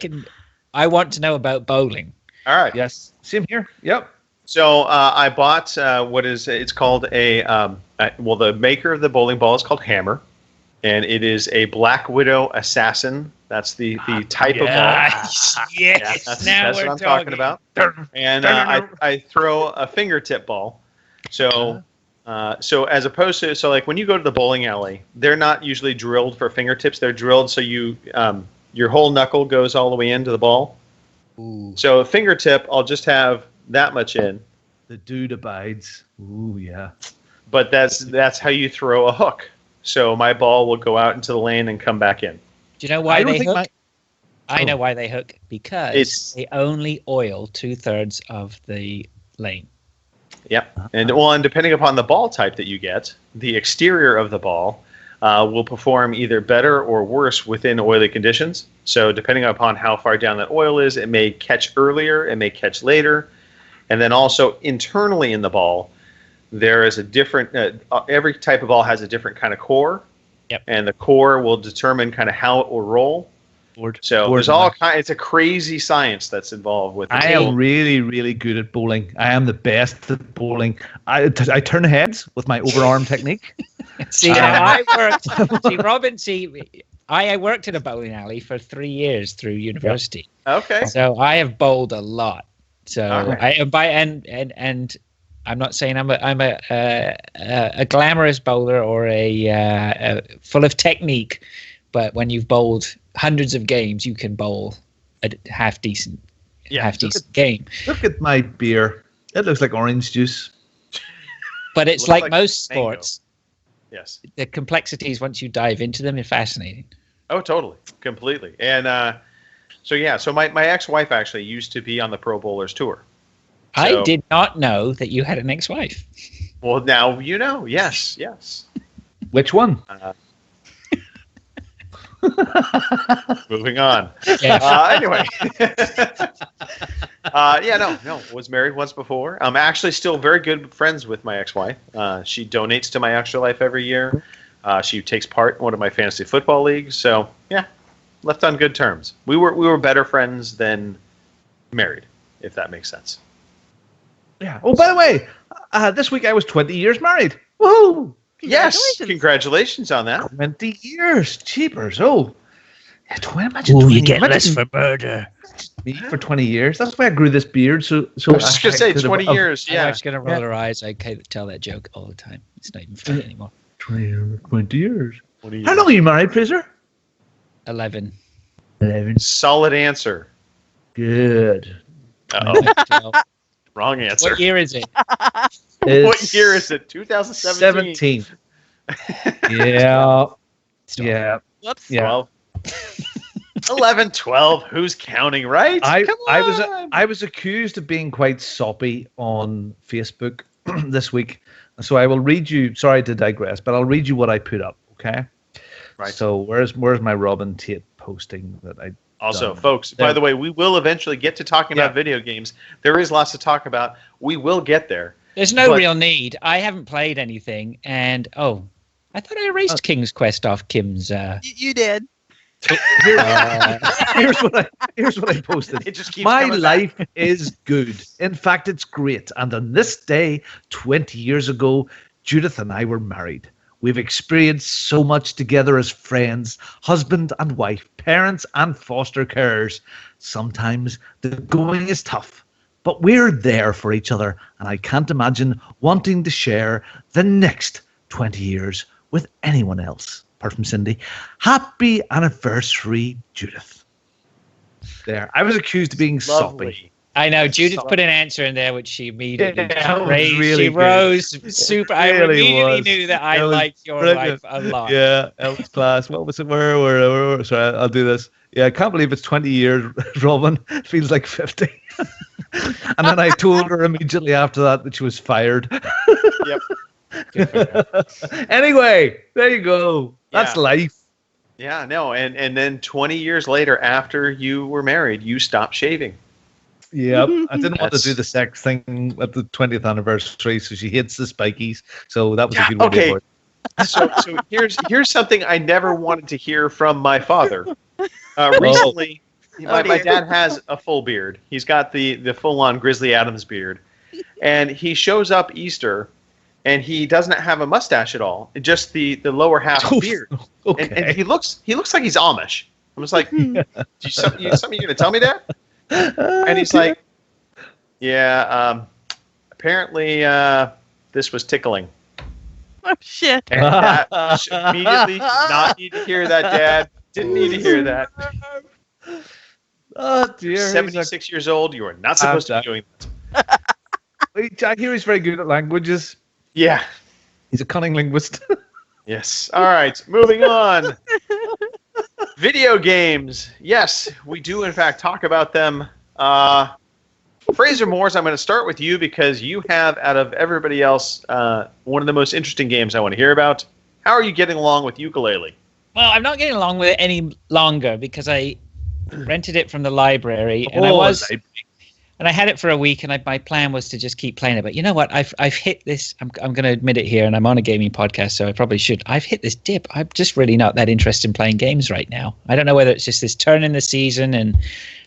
want to know about bowling. All right. Yes. Same here. Yep. So I bought it's called the maker of the bowling ball is called Hammer. And it is a Black Widow Assassin. That's the type of ball. Yes, that's what I'm talking about. And I throw a fingertip ball. So as opposed to like when you go to the bowling alley, they're not usually drilled for fingertips. They're drilled so you your whole knuckle goes all the way into the ball. Ooh. So a fingertip, I'll just have that much in. The dude abides. Ooh, yeah. But that's how you throw a hook. So my ball will go out into the lane and come back in. Do you know why they hook? I know why they hook. Because they only oil 2/3 of the lane. Yep. And depending upon the ball type that you get, the exterior of the ball will perform either better or worse within oily conditions. So depending upon how far down that oil is, it may catch earlier, it may catch later. And then also internally in the ball, there is a different, every type of ball has a different kind of core. Yep. And the core will determine kind of how it will roll. There's all kind. It's a crazy science that's involved with it. I am really, really good at bowling. I am the best at bowling. I turn heads with my overarm technique. I worked in a bowling alley for 3 years through university. Yep. Okay. So I have bowled a lot. So I'm not saying I'm a glamorous bowler or a full of technique, but when you've bowled hundreds of games, you can bowl a half decent game. Look at my beer; it looks like orange juice. But it's like most mango. sports. Yes, the complexities once you dive into them are fascinating. Oh, totally, completely. And so my ex-wife actually used to be on the Pro Bowlers Tour. I did not know that you had an ex-wife. Well, now you know. Yes. Which one? Moving on. Yeah. Anyway. Was married once before. I'm actually still very good friends with my ex-wife. She donates to my Extra Life every year. She takes part in one of my fantasy football leagues. So, yeah, left on good terms. We were better friends than married, if that makes sense. Yeah. Oh, by the way, this week I was 20 years married. Woohoo! Yes, congratulations on that. 20 years, cheapers. Oh, yeah, you get less for murder. Me for 20 years. That's why I grew this beard. So I was just gonna say 20 years. Yeah, I'm just gonna roll her eyes. I tell that joke all the time. It's not even funny anymore. 20 years. How long are you married, Fraser? 11. 11. Solid answer. Good. Uh-oh. Wrong answer. What year is it? What year is it? 2017. 17. Yeah. Yeah. Whoops. Yeah. 12. 11, 12. Who's counting, right? I was accused of being quite soppy on Facebook this week. So I will read you, sorry to digress, but I'll read you what I put up, okay? Right. So where's my Robin Tate posting that I Also, done? folks, by the way, we will eventually get to talking about video games. There is lots to talk about. We will get there. There's no real need. I haven't played anything, and I thought I erased King's Quest off Kim's. You did. Here's what I posted. It just keeps My coming life is good. In fact, it's great. And on this day, 20 years ago, Judith and I were married. We've experienced so much together as friends, husband and wife, parents and foster carers. Sometimes the going is tough, but we're there for each other, and I can't imagine wanting to share the next 20 years with anyone else. Apart from Cindy. Happy anniversary, Judith. There. I was accused of being soppy. I know. Judith put an answer in there, which she immediately raised. Really she rose super. I really immediately knew that I liked your brilliant. life a lot. Yeah, Elvis class. What was it? Where? Sorry, I'll do this. Yeah, I can't believe it's 20 years, Robin. It feels like 50. And then I told her immediately after that she was fired. Yep. Anyway, there you go. That's life. Yeah, no, and then 20 years later, after you were married, you stopped shaving. Yep. I didn't want to do the sex thing at the 20th anniversary, so she hates the spikies. So that was a good way to avoid it. So here's something I never wanted to hear from my father. Recently, my dad has a full beard. He's got the full-on Grizzly Adams beard. And he shows up Easter, and he doesn't have a mustache at all, just the lower half of the beard. Okay. And he looks like he's Amish. I'm just like, something you're going to tell me there? And he's like, yeah, apparently this was tickling. Oh, shit. And immediately did not need to hear that, Dad. Didn't need to hear that. Oh, dear. 76 years old. You are not supposed to be doing that. Wait, I hear he's very good at languages. Yeah. He's a cunning linguist. Yes. All right. Moving on. Video games. Yes, we do, in fact, talk about them. Fraser Moores, I'm going to start with you because you have, out of everybody else, one of the most interesting games I want to hear about. How are you getting along with Yooka-Laylee? Well, I'm not getting along with it any longer because I rented it from the library, and I had it for a week, and my plan was to just keep playing it. But you know what? I've hit this. I'm going to admit it here, and I'm on a gaming podcast, so I probably should. I've hit this dip. I'm just really not that interested in playing games right now. I don't know whether it's just this turn in the season, and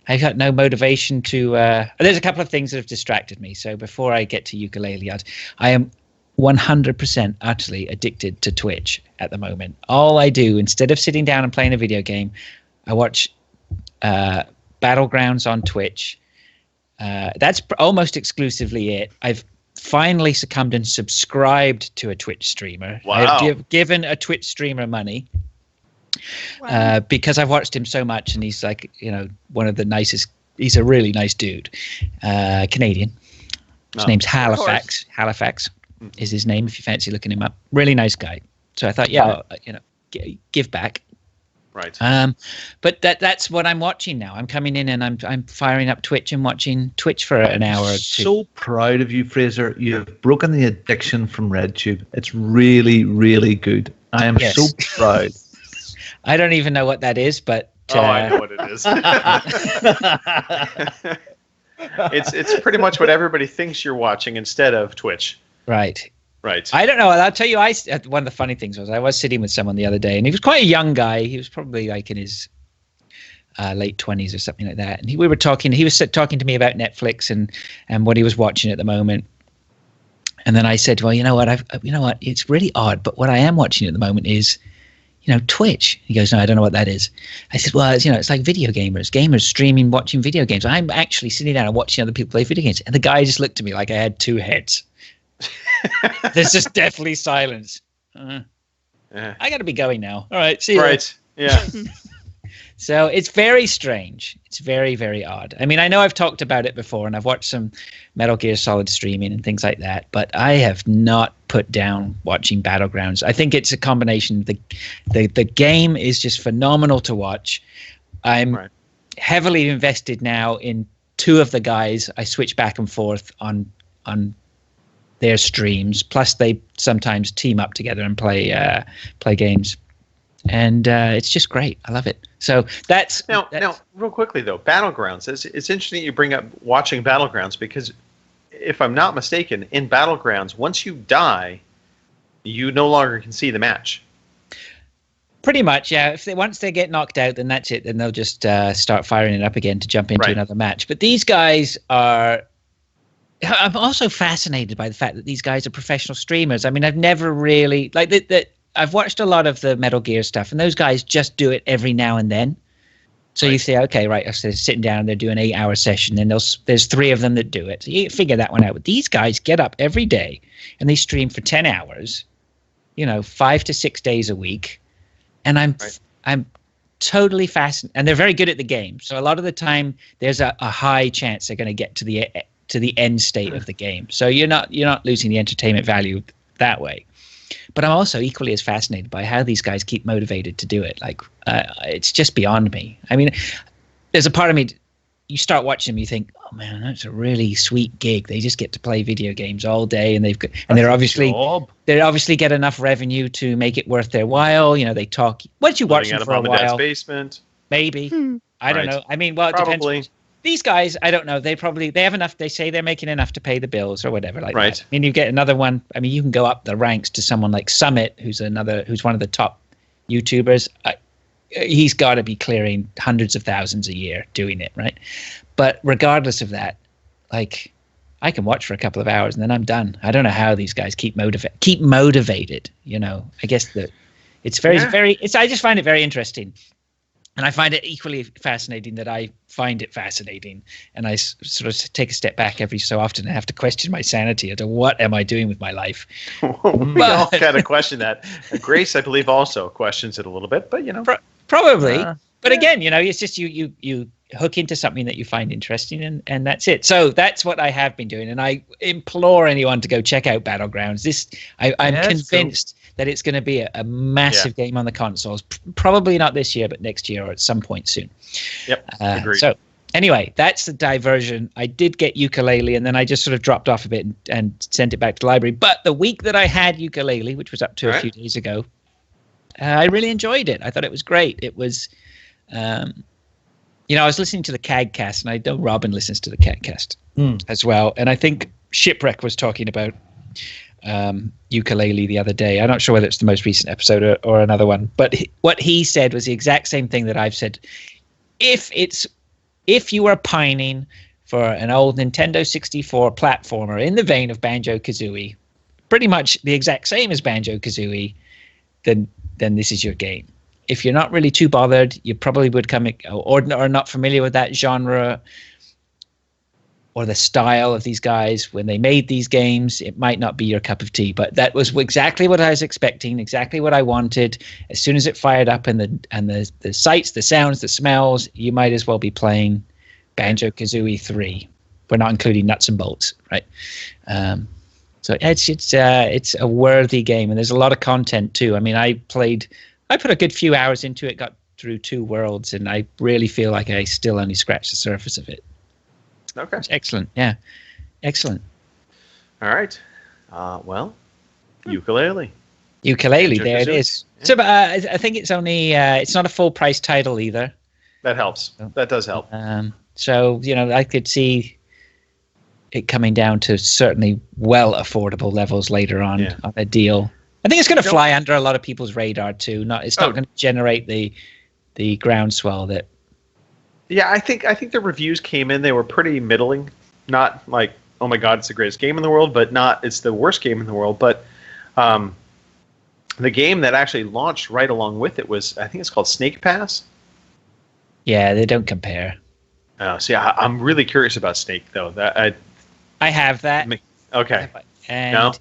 I've got no motivation to. There's a couple of things that have distracted me. So before I get to Yooka-Laylee, I am 100% utterly addicted to Twitch at the moment. All I do, instead of sitting down and playing a video game, I watch Battlegrounds on Twitch. That's almost exclusively it. I've finally succumbed and subscribed to a Twitch streamer. Wow. I've given a Twitch streamer money because I've watched him so much, and he's like, one of the nicest. He's a really nice dude, Canadian. His name's Halifax. Halifax is his name if you fancy looking him up. Really nice guy. So I thought, give back. Right. But that's what I'm watching now. I'm coming in and I'm firing up Twitch and watching Twitch for an hour or two. So proud of you, Fraser. You've broken the addiction from RedTube. It's really, really good. I am so proud. I don't even know what that is, but I know what it is. It's pretty much what everybody thinks you're watching instead of Twitch. Right. Right. I don't know. I'll tell you, one of the funny things was I was sitting with someone the other day, and he was quite a young guy. He was probably like in his late 20s or something like that. And we were talking. He was talking to me about Netflix and what he was watching at the moment. And then I said, well, you know what? It's really odd, but what I am watching at the moment is, Twitch. He goes, no, I don't know what that is. I said, well, it's like video gamers streaming, watching video games. I'm actually sitting down and watching other people play video games. And the guy just looked at me like I had two heads. There's just deathly silence. I got to be going now. All right, see you. Right. Yeah. So it's very strange. It's very, very odd. I mean, I know I've talked about it before, and I've watched some Metal Gear Solid streaming and things like that, but I have not put down watching Battlegrounds. I think it's a combination. The game is just phenomenal to watch. I'm heavily invested now in two of the guys. I switch back and forth on their streams. Plus, they sometimes team up together and play games. And it's just great. I love it. So that's now real quickly though, Battlegrounds. It's interesting that you bring up watching Battlegrounds, because if I'm not mistaken, in Battlegrounds, once you die, you no longer can see the match. Pretty much, yeah. Once they get knocked out, then that's it. Then they'll just start firing it up again to jump into another match. But these guys are. I'm also fascinated by the fact that these guys are professional streamers. I mean, I've never really I've watched a lot of the Metal Gear stuff, and those guys just do it every now and then. So you say, okay, right, so they're sitting down, they're doing an 8-hour session, and there's 3 of them that do it. So you figure that one out. But these guys get up every day, and they stream for 10 hours, 5 to 6 days a week. And I'm totally fascinated. And they're very good at the game. So a lot of the time, there's a high chance they're going to get to the end state of the game. So you're not losing the entertainment value that way. But I'm also equally as fascinated by how these guys keep motivated to do it. Like, it's just beyond me. I mean, there's a part of me, you start watching them, you think, oh man, that's a really sweet gig. They just get to play video games all day, and they obviously get enough revenue to make it worth their while. They talk. Once you watch them for a while, basement, maybe. I don't know. I mean, well, it depends. These guys, I don't know. They have enough. They say they're making enough to pay the bills or whatever. Like that. I mean, you get another one. I mean, you can go up the ranks to someone like Summit, who's one of the top YouTubers. He's got to be clearing hundreds of thousands a year doing it, right? But regardless of that, like, I can watch for a couple of hours and then I'm done. I don't know how these guys keep motivated. I guess that it's I just find it very interesting. And I find it equally fascinating that I find it fascinating. And I sort of take a step back every so often and have to question my sanity as to what am I doing with my life. We all kind of question that. Grace, I believe, also questions it a little bit, but probably. But again, it's just you hook into something that you find interesting, and that's it. So that's what I have been doing. And I implore anyone to go check out Battlegrounds. I'm convinced that it's going to be a massive game on the consoles. Probably not this year, but next year or at some point soon. Yep, agreed. So anyway, that's the diversion. I did get Yooka-Laylee, and then I just sort of dropped off a bit and sent it back to the library. But the week that I had Yooka-Laylee, which was up to a few days ago, I really enjoyed it. I thought it was great. It was, I was listening to the CAGcast, and I know Robin listens to the CAGcast as well. And I think Shipwreck was talking about Yooka-Laylee the other day. I'm not sure whether it's the most recent episode or another one, but what he said was the exact same thing that I've said. If you are pining for an old Nintendo 64 platformer in the vein of Banjo-Kazooie, pretty much the exact same as Banjo-Kazooie, then this is your game. If you're not really too bothered, you probably would come or not familiar with that genre or the style of these guys when they made these games. It might not be your cup of tea, but that was exactly what I was expecting, exactly what I wanted. As soon as it fired up and the sights, the sounds, the smells, you might as well be playing Banjo-Kazooie 3. We're not including nuts and bolts, right? So it's a worthy game, and there's a lot of content too. I mean, I put a good few hours into it, got through 2 worlds, and I really feel like I still only scratched the surface of it. Okay. It's excellent. Yeah. Excellent. All right. Well, Yooka-Laylee. Yooka-Laylee, there it is. Yeah. So, I think it's only, it's not a full price title either. That helps. That does help. So, I could see it coming down to certainly well affordable levels later on a deal. I think it's going to fly under a lot of people's radar too. It's not going to generate the groundswell that. Yeah, I think the reviews came in. They were pretty middling. Not like, oh my god, it's the greatest game in the world, but not it's the worst game in the world. But the game that actually launched right along with it was, I think it's called Snake Pass. Yeah, they don't compare. See, I'm really curious about Snake though. I have that. Okay. And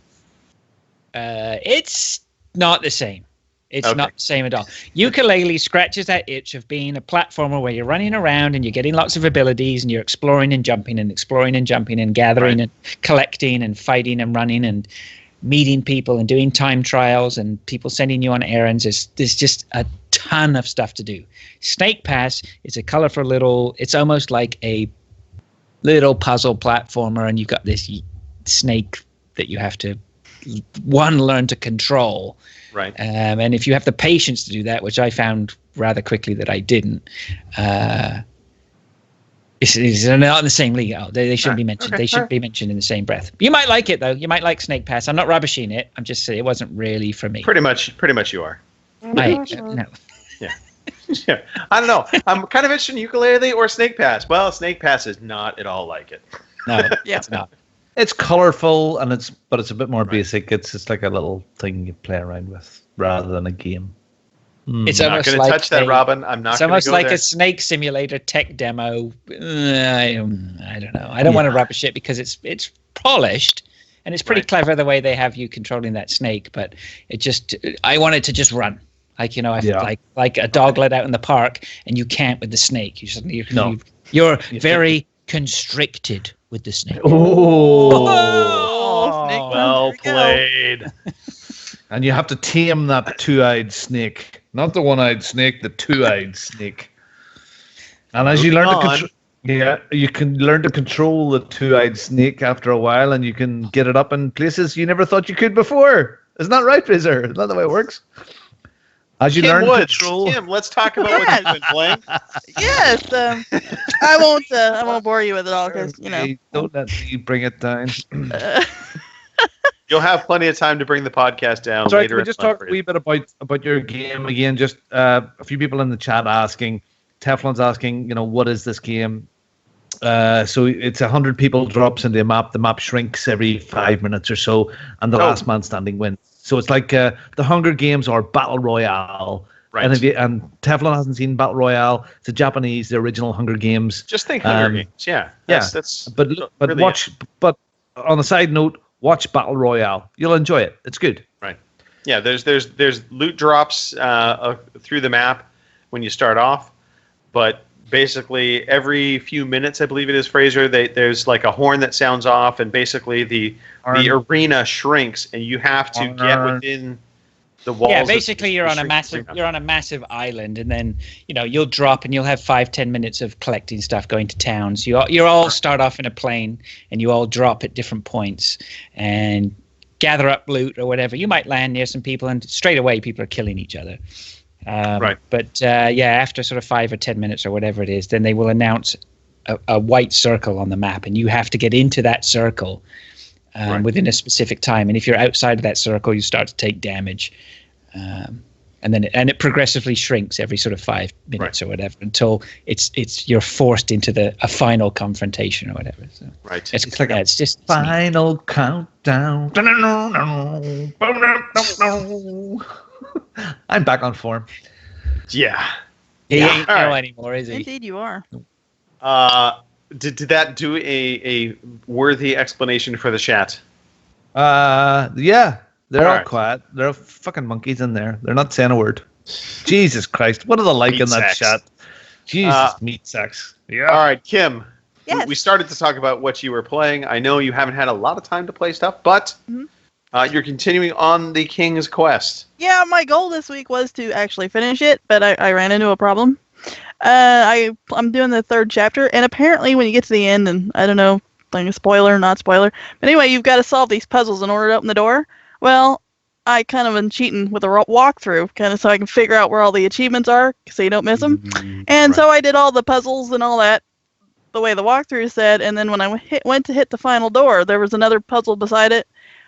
it's not the same. It's not the same at all. Ukulele scratches that itch of being a platformer where you're running around and you're getting lots of abilities and you're exploring and jumping and gathering and collecting and fighting and running and meeting people and doing time trials and people sending you on errands. There's just a ton of stuff to do. Snake Pass is a colorful little, it's almost like a little puzzle platformer, and you've got this snake that you have to learn to control. Right. And if you have the patience to do that, which I found rather quickly that I didn't, it's not in the same league. Oh, they shouldn't be mentioned. They shouldn't be mentioned in the same breath. You might like it though. You might like Snake Pass. I'm not rubbishing it. I'm just saying it wasn't really for me. Pretty much you are. No. Yeah. Yeah. I don't know. I'm kind of interested in ukulele or Snake Pass. Well, Snake Pass is not at all like it. No, it's not. It's colorful but it's a bit more basic. It's just like a little thing you play around with rather than a game. It's I'm not going to touch that, Robin. I'm not. It's almost like there. a Snake Simulator tech demo. I don't know. I don't want to rubbish it because it's polished and it's pretty clever the way they have you controlling that snake. But I want it to just run. Like, you know, like a dog let out in the park, and you can't with the snake. You're very constricted with the snake. Oh, well played. And you have to tame that two-eyed snake, not the one-eyed snake, the two-eyed snake. And as you learn you can learn to control the two-eyed snake after a while, and you can get it up in places you never thought you could before. Isn't that right, Fraser? Isn't that the way it works? As you learn to control. Kim, let's talk about what you've been playing. Yes, I won't bore you with it all because Don't let me bring it down. You'll have plenty of time to bring the podcast down Sorry, later. can we just talk a wee bit about your game again? Just a few people in the chat asking. Teflon's asking, what is this game? So it's 100 people drops into a map. The map shrinks every 5 minutes or so, and the last man standing wins. So it's like the Hunger Games or Battle Royale. Right. And Teflon hasn't seen Battle Royale. It's the Japanese, the original Hunger Games. Just think Hunger Games. Yeah. But really watch. But on a side note, watch Battle Royale. You'll enjoy it. It's good. Right. Yeah. There's loot drops through the map when you start off, but basically every few minutes, I believe it is, Fraser, there's like a horn that sounds off, and basically the arena shrinks, and you have to get within the walls. Yeah, basically you're on a massive island, and then you'll drop, and you'll have 5-10 minutes of collecting stuff, going to towns. You all start off in a plane, and you all drop at different points and gather up loot or whatever. You might land near some people, and straight away people are killing each other. But after sort of 5 or 10 minutes or whatever it is, then they will announce a white circle on the map, and you have to get into that circle within a specific time. And if you're outside of that circle, you start to take damage, and it progressively shrinks every sort of 5 minutes or whatever until you're forced into a final confrontation or whatever. So it's just final countdown. I'm back on form. Yeah. He ain't no anymore, is he? Indeed, you are. Did that do a worthy explanation for the chat? Yeah. They're all quiet. There are fucking monkeys in there. They're not saying a word. Jesus Christ. What are they like in that chat? Jesus, meat sex. Yeah. All right, Kim. Yes. We started to talk about what you were playing. I know you haven't had a lot of time to play stuff, but you're continuing on the King's Quest. Yeah, my goal this week was to actually finish it, but I ran into a problem. I'm doing the 3rd chapter, and apparently when you get to the end, and I don't know, like spoiler, not spoiler, but anyway, you've got to solve these puzzles in order to open the door. Well, I kind of am cheating with a walkthrough, kind of so I can figure out where all the achievements are, so you don't miss them. And so I did all the puzzles and all that the way the walkthrough said, and then when I went to hit the final door, there was another puzzle beside it,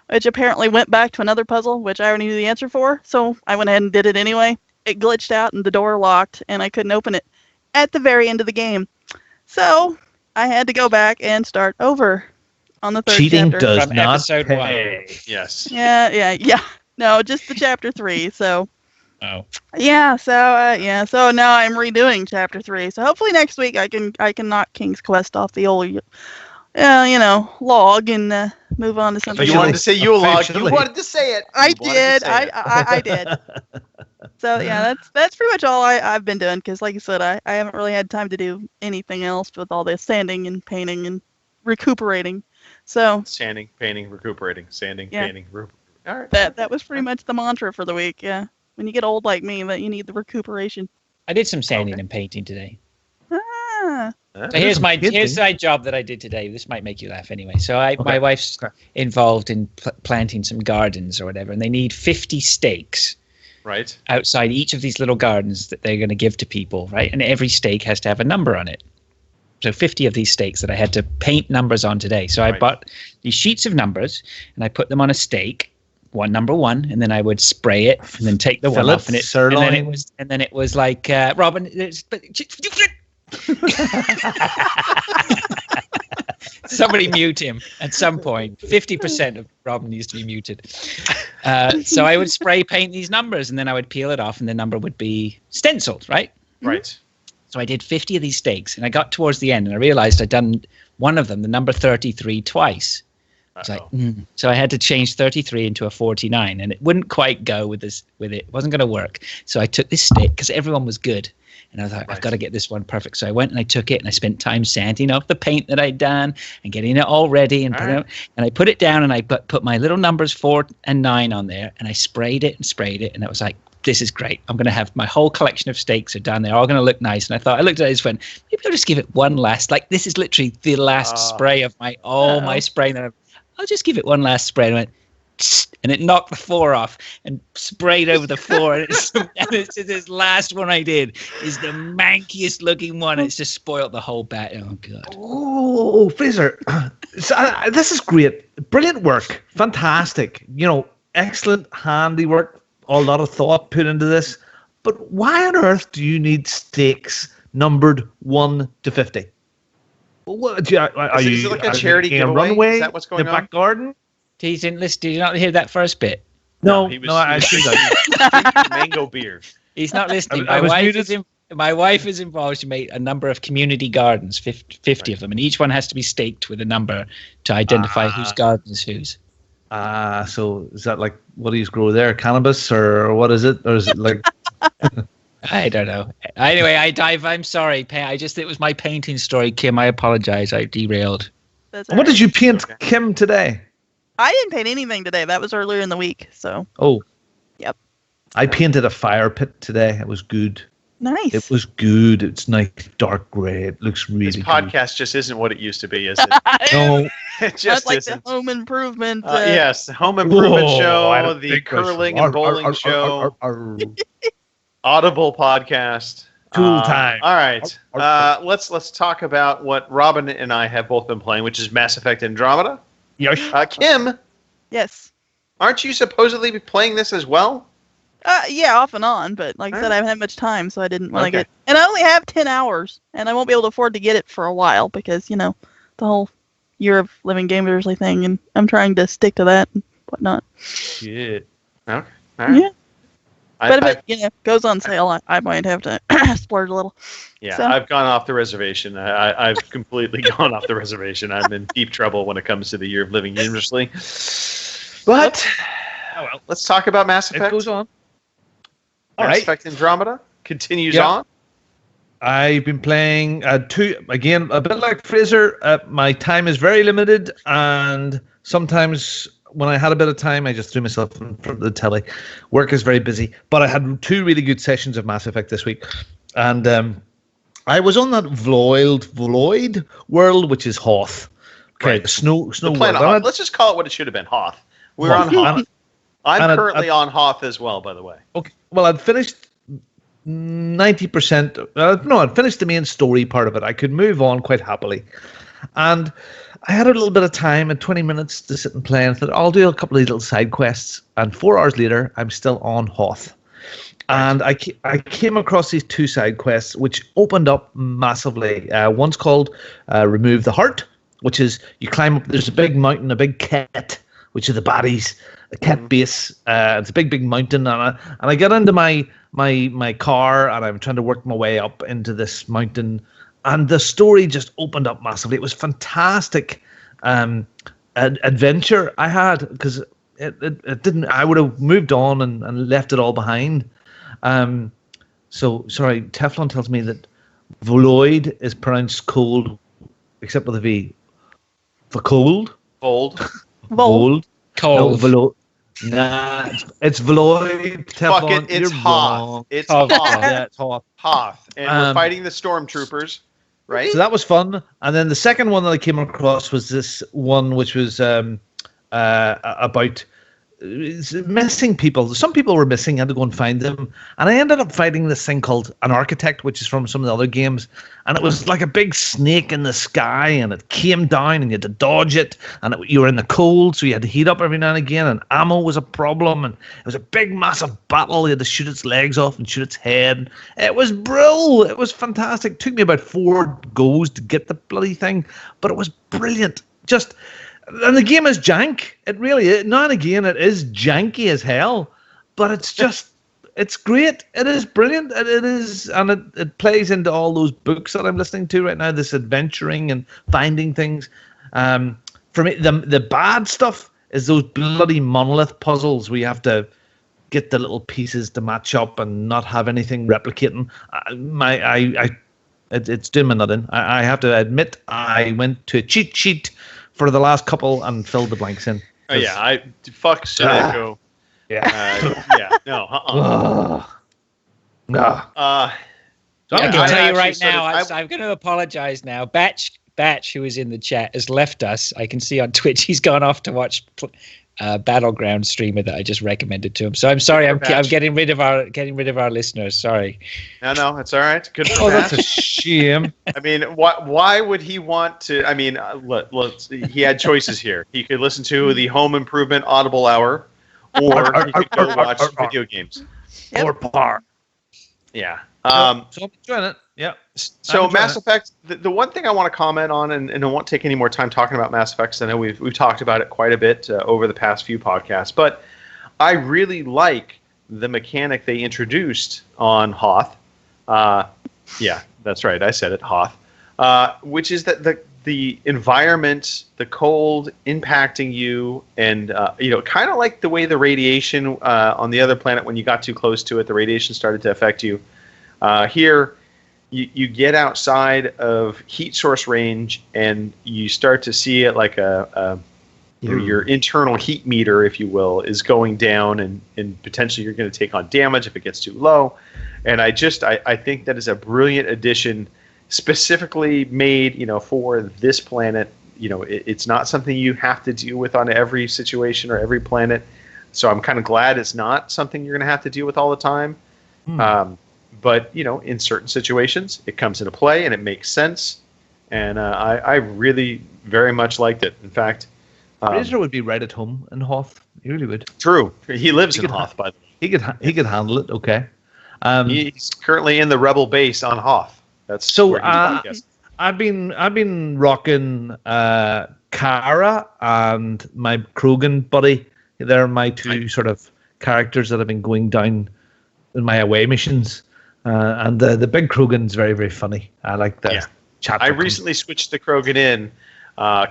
which apparently went back to another puzzle, which I already knew the answer for, so I went ahead and did it anyway. It glitched out, and the door locked, and I couldn't open it at the very end of the game. So I had to go back and start over on the 3rd Cheating chapter. does From not episode pay. 1. Yes. Yeah. No, just the chapter 3. So. Oh. Yeah. So So now I'm redoing chapter 3. So hopefully next week I can knock King's Quest off the old log and move on to something. You wanted to else. say Yule log. You Officially. wanted to say it. I You wanted to did. say it. I did. So yeah, that's pretty much all I've been doing. Because like you said, I haven't really had time to do anything else with all this sanding and painting and recuperating. So Sanding, painting, recuperating. Sanding, Yeah. painting, all right. that was pretty much the mantra for the week. Yeah, when you get old like me, that you need the recuperation. I did some sanding and painting today. Ah, So here's my job that I did today. This might make you laugh anyway. So my wife's involved in planting some gardens or whatever, and they need 50 stakes Right. outside each of these little gardens that they're going to give to people, right? And every stake has to have a number on it. So 50 of these stakes that I had to paint numbers on today. So I bought these sheets of numbers and I put them on a stake, number one, and then I would spray it and then take the one off, and then it was like Robin. Somebody mute him at some point. 50% of Robin needs to be muted. So I would spray paint these numbers, and then I would peel it off, and the number would be stenciled, right? Right. So I did 50 of these stakes, and I got towards the end, and I realized I'd done one of them, the number 33, twice. It's like, so I had to change 33 into a 49, and it wouldn't quite go with it. It wasn't going to work. So I took this stake because everyone was good. And I was like, I've got to get this one perfect. So I went and I took it and I spent time sanding off the paint that I'd done and getting it all ready and and I put it down and I put my little numbers 4 and 9 on there and I sprayed it and it was like, this is great. I'm going to have my whole collection of stakes are done. They're all going to look nice. And I looked at it and went, maybe I'll just give it one last, like this is literally the last spray of my spray. And I'll just give it one last spray. And I went, and it knocked the 4 off and sprayed over the 4. And it's this last one I did is the mankiest looking one. It's just spoiled the whole bat. Oh, God. Oh, Fraser, this is great. Brilliant work. Fantastic. Excellent handiwork. A lot of thought put into this. But why on earth do you need stakes numbered 1 to 50? What, are is it like a charity giveaway? Runway? Is that what's going in the on? back garden? He didn't listen. Did you not hear that first bit? No, I see that. Mango beer. He's not listening. I was My wife is involved. She made a number of community gardens, 50 of them, and each one has to be staked with a number to identify whose garden is whose. So is that like, what do you grow there? Cannabis or what is it? Or is it like... I don't know. Anyway, I'm sorry. It was my painting story, Kim. I apologize. I derailed. What did you paint, Kim, today? I didn't paint anything today. That was earlier in the week. So. Oh. Yep. I painted a fire pit today. It was good. Nice. It was good. It's nice, dark gray. It looks really This good. podcast just isn't what it used to be, is it? No. It just like isn't. the home improvement. Yes, the home improvement Whoa, show, the curling and bowling show, Audible podcast. Tool time. All right. Let's talk about what Robin and I have both been playing, which is Mass Effect Andromeda. Yes. Kim, Yes. aren't you supposedly playing this as well? Yeah, off and on, but like I said, I haven't had much time, so I didn't want to get. And I only have 10 hours, and I won't be able to afford to get it for a while because the whole year of living gamers thing, and I'm trying to stick to that and whatnot. Shit. Okay. All right. Yeah. But if it goes on sale, I might have to splurge a little. Yeah, So- I've gone off the reservation. I've completely gone off the reservation. I'm in deep trouble when it comes to the year of living dangerously. But let's talk about Mass Effect. It goes on. Mass Effect Andromeda continues on. I've been playing again, a bit like Fraser. My time is very limited, and sometimes when I had a bit of time, I just threw myself in front of the telly. Work is very busy, but I had 2 really good sessions of Mass Effect this week, and I was on that Void world, which is Hoth. Okay, Right. snow The planet world. Hoth. Let's just call it what it should have been, Hoth. We're on Hoth. I'm currently on Hoth as well, by the way. Okay, well, I'd finished 90%. I'd finished the main story part of it. I could move on quite happily. And I had a little bit of time and 20 minutes to sit and play. And I thought, I'll do a couple of little side quests. And 4 hours later, I'm still on Hoth. And I came across these 2 side quests, which opened up massively. One's called Remove the Heart, which is you climb up. There's a big mountain, a big Ket, which are the baddies, a Ket base. It's a big mountain, and I get into my car, and I'm trying to work my way up into this mountain, and the story just opened up massively. It was fantastic adventure I had, because it didn't. I would have moved on and left it all behind. So sorry, Teflon tells me that Voloid is pronounced cold, except with a V. For cold. Cold. Vold. Cold. No, nah, it's Voloid. Teflon, Fuck it, it's you're Hoth. wrong. It's Hoth. Hoth. Yeah, it's Hoth. Hoth. And we're fighting the stormtroopers, right? So that was fun. And then the second one that I came across was this one, which was about missing people. Some people were missing. I had to go and find them. And I ended up fighting this thing called An Architect, which is from some of the other games. And it was like a big snake in the sky, and it came down, and you had to dodge it. And you were in the cold, so you had to heat up every now and again. And ammo was a problem. And it was a big, massive battle. You had to shoot its legs off and shoot its head. It was brilliant. It was fantastic. It took me about 4 goes to get the bloody thing, but it was brilliant. And the game is jank. It really is. Now and again, it is janky as hell, but it's great. It is brilliant. It is, and it plays into all those books that I'm listening to right now, this adventuring and finding things. For me, the bad stuff is those bloody monolith puzzles where you have to get the little pieces to match up and not have anything replicating. It's doing me nothing. I have to admit, I went to a cheat sheet for the last couple and filled the blanks in. Oh yeah, fuck Sudoku. Yeah. No. I can tell you right now, I'm going to apologize now. Batch, who is in the chat, has left us. I can see on Twitch he's gone off to watch Battleground streamer that I just recommended to him. So I'm sorry, I'm getting rid of our listeners. Sorry. No, it's all right. Good for that's a shame. I mean, why would he want to? I mean, he had choices here. He could listen to the Home Improvement Audible Hour, or he could go watch video games. Yep. Or par. Yeah. So I'm enjoying it. Yeah. So Mass Effect, the one thing I want to comment on, and I won't take any more time talking about Mass Effect, I know we've talked about it quite a bit over the past few podcasts, but I really like the mechanic they introduced on Hoth. Yeah, that's right, I said it, Hoth. Which is that the environment, the cold impacting you, and kind of like the way the radiation on the other planet, when you got too close to it, the radiation started to affect you. Here, you get outside of heat source range, and you start to see it like your internal heat meter, if you will, is going down, and potentially you're going to take on damage if it gets too low. And I think that is a brilliant addition, specifically made for this planet. It's not something you have to deal with on every situation or every planet. So I'm kind of glad it's not something you're going to have to deal with all the time. But in certain situations, it comes into play and it makes sense. And I really very much liked it. In fact, Fraser would be right at home in Hoth. He really would. True. He lives in Hoth, by the way. He could handle it. Okay. He's currently in the Rebel base on Hoth. That's so. I've been rocking Kara and my Krogan buddy. They're my two sort of characters that have been going down in my away missions. And the big Krogan's very, very funny. I like the chat. I recently switched the Krogan in.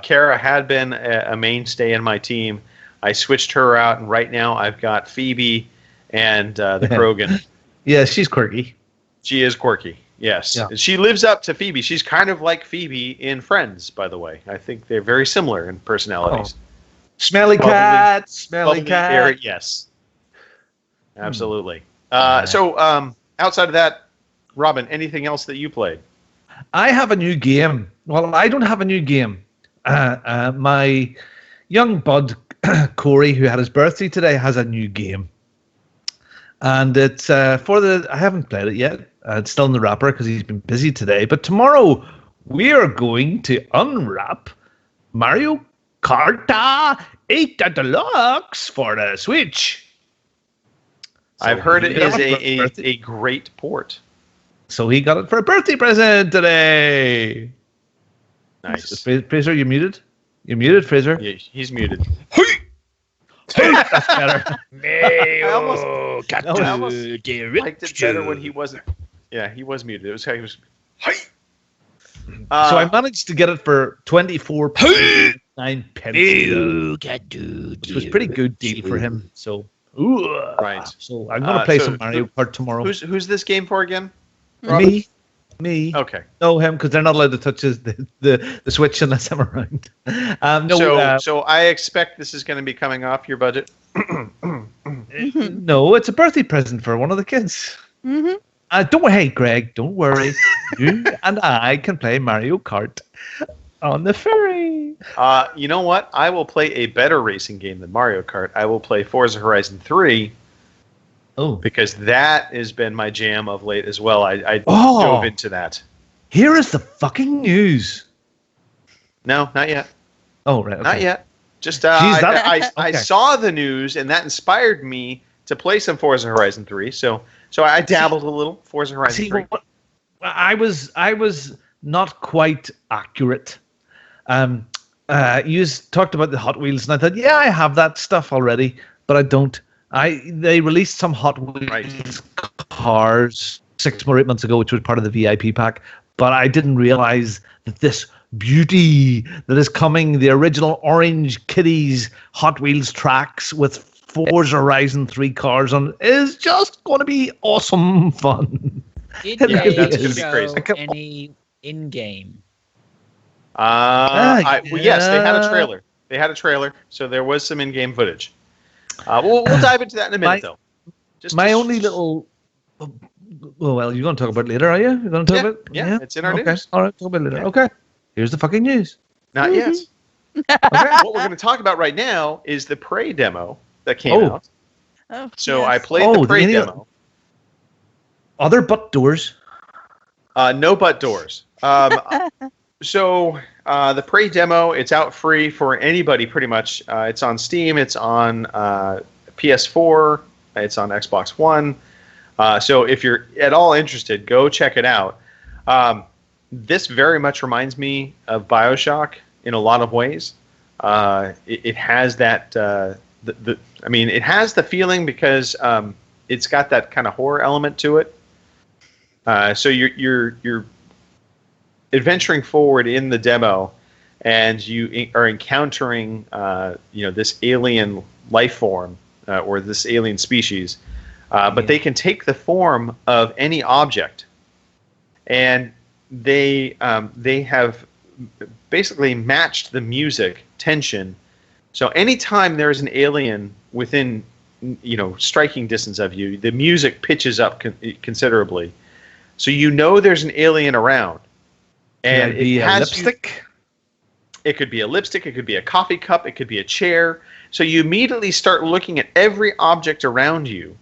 Kara had been a mainstay in my team. I switched her out, and right now I've got Phoebe and the Krogan. Yeah, she's quirky. She is quirky, yes. Yeah. She lives up to Phoebe. She's kind of like Phoebe in Friends, by the way. I think they're very similar in personalities. Smelly cat, smelly cat. Yes, absolutely. So outside of that, Robin, anything else that you played? I have a new game. Well, I don't have a new game. My young bud, Corey, who had his birthday today, has a new game. And it's I haven't played it yet. It's still in the wrapper because he's been busy today. But tomorrow, we are going to unwrap Mario Kart 8 Deluxe for the Switch. So I've heard it is a great port. So he got it for a birthday present today. Nice. Fraser, you muted? You're muted, Fraser? Yeah, he's muted. That's better. I almost liked it better when he wasn't. Yeah, he was muted. It was. So I managed to get it for 24.9 pence, which was pretty good deal for him. So, Right. So I'm gonna play some Mario Kart tomorrow. Who's this game for again? Me. Okay. No, him, because they're not allowed to touch the Switch unless I'm around. So I expect this is going to be coming off your budget. No, it's a birthday present for one of the kids. Mm-hmm. Don't worry, hey, Greg. Don't worry. You and I can play Mario Kart on the ferry. You know what? I will play a better racing game than Mario Kart. I will play Forza Horizon 3. Oh, because that has been my jam of late as well. I dove into that. Here is the fucking news. No, not yet. Oh, right. Okay. Not yet. Just I saw the news, and that inspired me to play some Forza Horizon 3. So I dabbled a little Forza Horizon 3. I was not quite accurate. You talked about the Hot Wheels, and I thought, yeah, I have that stuff already, but I don't. They released some Hot Wheels cars 6 or 8 months ago, which was part of the VIP pack, but I didn't realize that this beauty that is coming, the original Orange Kitties Hot Wheels tracks with Forza Horizon 3 cars on, is just going to be awesome fun. Did they that's going to be crazy. Any in-game? Yes, they had a trailer. They had a trailer, so there was some in-game footage. We'll dive into that in a minute, though. Only little. Well, you're going to talk about it later, are you? You're going to talk about it? Yeah, it's in our news. All right, talk about it later. Okay. Here's the fucking news. Not yet. What we're going to talk about right now is the Prey demo that came out. Oh, so yes. I played the Prey demo. Other butt doors? No butt doors. So the Prey demo, it's out free for anybody pretty much. It's on Steam, it's on PS4, it's on Xbox One. So if you're at all interested, go check it out. This very much reminds me of BioShock in a lot of ways. It has that it has the feeling because it's got that kind of horror element to it. So you're adventuring forward in the demo, and you are encountering this alien life form or this alien species, but they can take the form of any object, and they have basically matched the music tension. So anytime there's an alien within striking distance of you, the music pitches up considerably, so there's an alien around. And it has lipstick. It could be a lipstick. It could be a coffee cup. It could be a chair. So you immediately start looking at every object around you,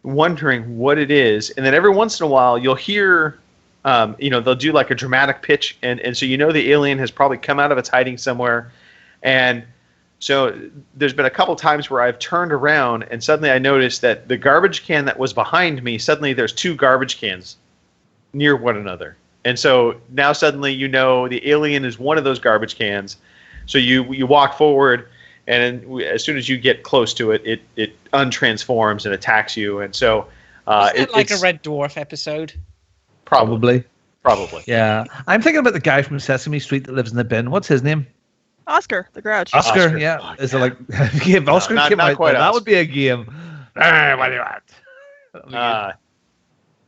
wondering what it is. And then every once in a while, you'll hear, they'll do like a dramatic pitch, and so the alien has probably come out of its hiding somewhere. And so there's been a couple times where I've turned around, and suddenly I noticed that the garbage can that was behind me, suddenly there's 2 garbage cans near one another. And so now suddenly the alien is one of those garbage cans. So you walk forward, and as soon as you get close to it, it untransforms and attacks you. And so it's like a Red Dwarf episode. Probably. Yeah, I'm thinking about the guy from Sesame Street that lives in the bin. What's his name? Oscar the Grouch. Oscar. Yeah. Is it like if Oscar came out? That would be a game. What do you want?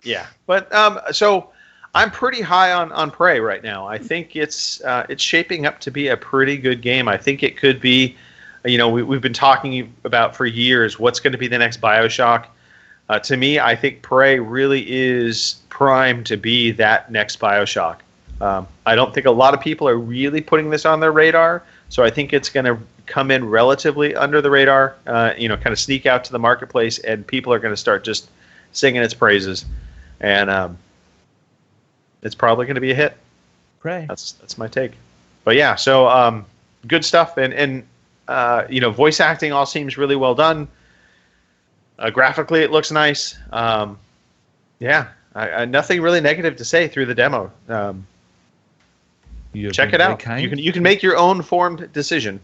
Yeah, but so. I'm pretty high on Prey right now. I think it's shaping up to be a pretty good game. I think it could be, we've been talking about for years what's going to be the next BioShock. To me, I think Prey really is primed to be that next BioShock. I don't think a lot of people are really putting this on their radar, so I think it's going to come in relatively under the radar, kind of sneak out to the marketplace, and people are going to start just singing its praises. And it's probably going to be a hit. Prey. That's my take. But yeah, so good stuff, and voice acting all seems really well done. Graphically, it looks nice. Nothing really negative to say through the demo. Check it out. You can make your own formed decision.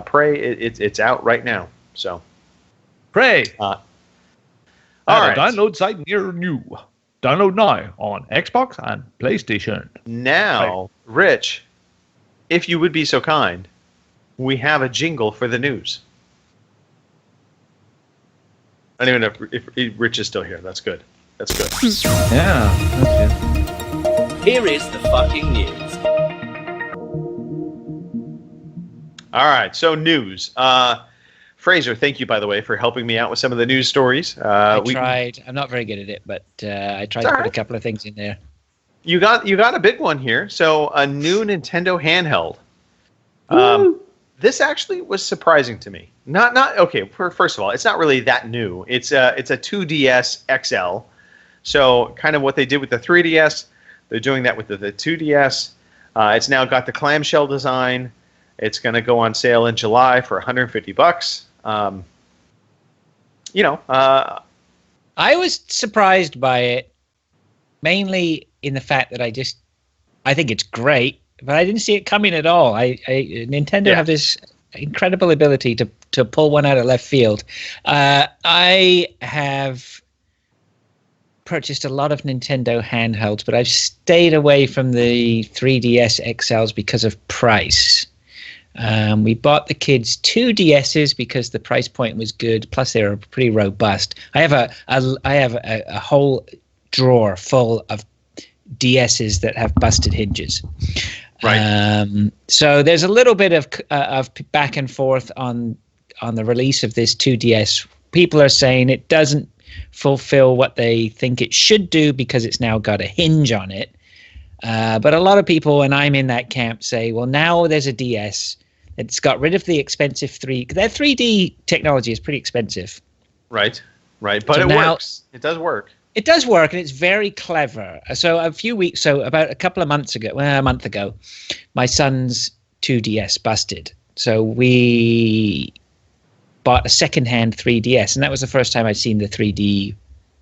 Prey, it's out right now. So, Prey. All right. Download site near you. Download now on Xbox and PlayStation. Now, Rich, if you would be so kind, we have a jingle for the news. I don't even know if Rich is still here. That's good. That's good. Yeah, that's good. Here is the fucking news. All right, so news. Fraser, thank you, by the way, for helping me out with some of the news stories. I tried. I'm not very good at it, but I tried to put a couple of things in there. You got a big one here. So a new Nintendo handheld. This actually was surprising to me. Not okay. First of all, it's not really that new. It's a 2DS XL. So kind of what they did with the 3DS, they're doing that with the 2DS. It's now got the clamshell design. It's going to go on sale in July for $150. I was surprised by it, mainly in the fact that I think it's great, but I didn't see it coming at all. Nintendo have this incredible ability to pull one out of left field. I have purchased a lot of Nintendo handhelds, but I've stayed away from the 3DS XLs because of price. We bought the kids 2 DSs because the price point was good. Plus, they were pretty robust. I have a whole drawer full of DSs that have busted hinges. Right. So there's a little bit of back and forth on the release of this 2DS. People are saying it doesn't fulfill what they think it should do because it's now got a hinge on it. But a lot of people, and I'm in that camp, say, well, now there's a DS. It's got rid of the expensive their 3D technology is pretty expensive. Right. But so it works. It does work. It does work, and it's very clever. So about a couple of months ago, a month ago, my son's 2DS busted. So we bought a secondhand 3DS, and that was the first time I'd seen the 3D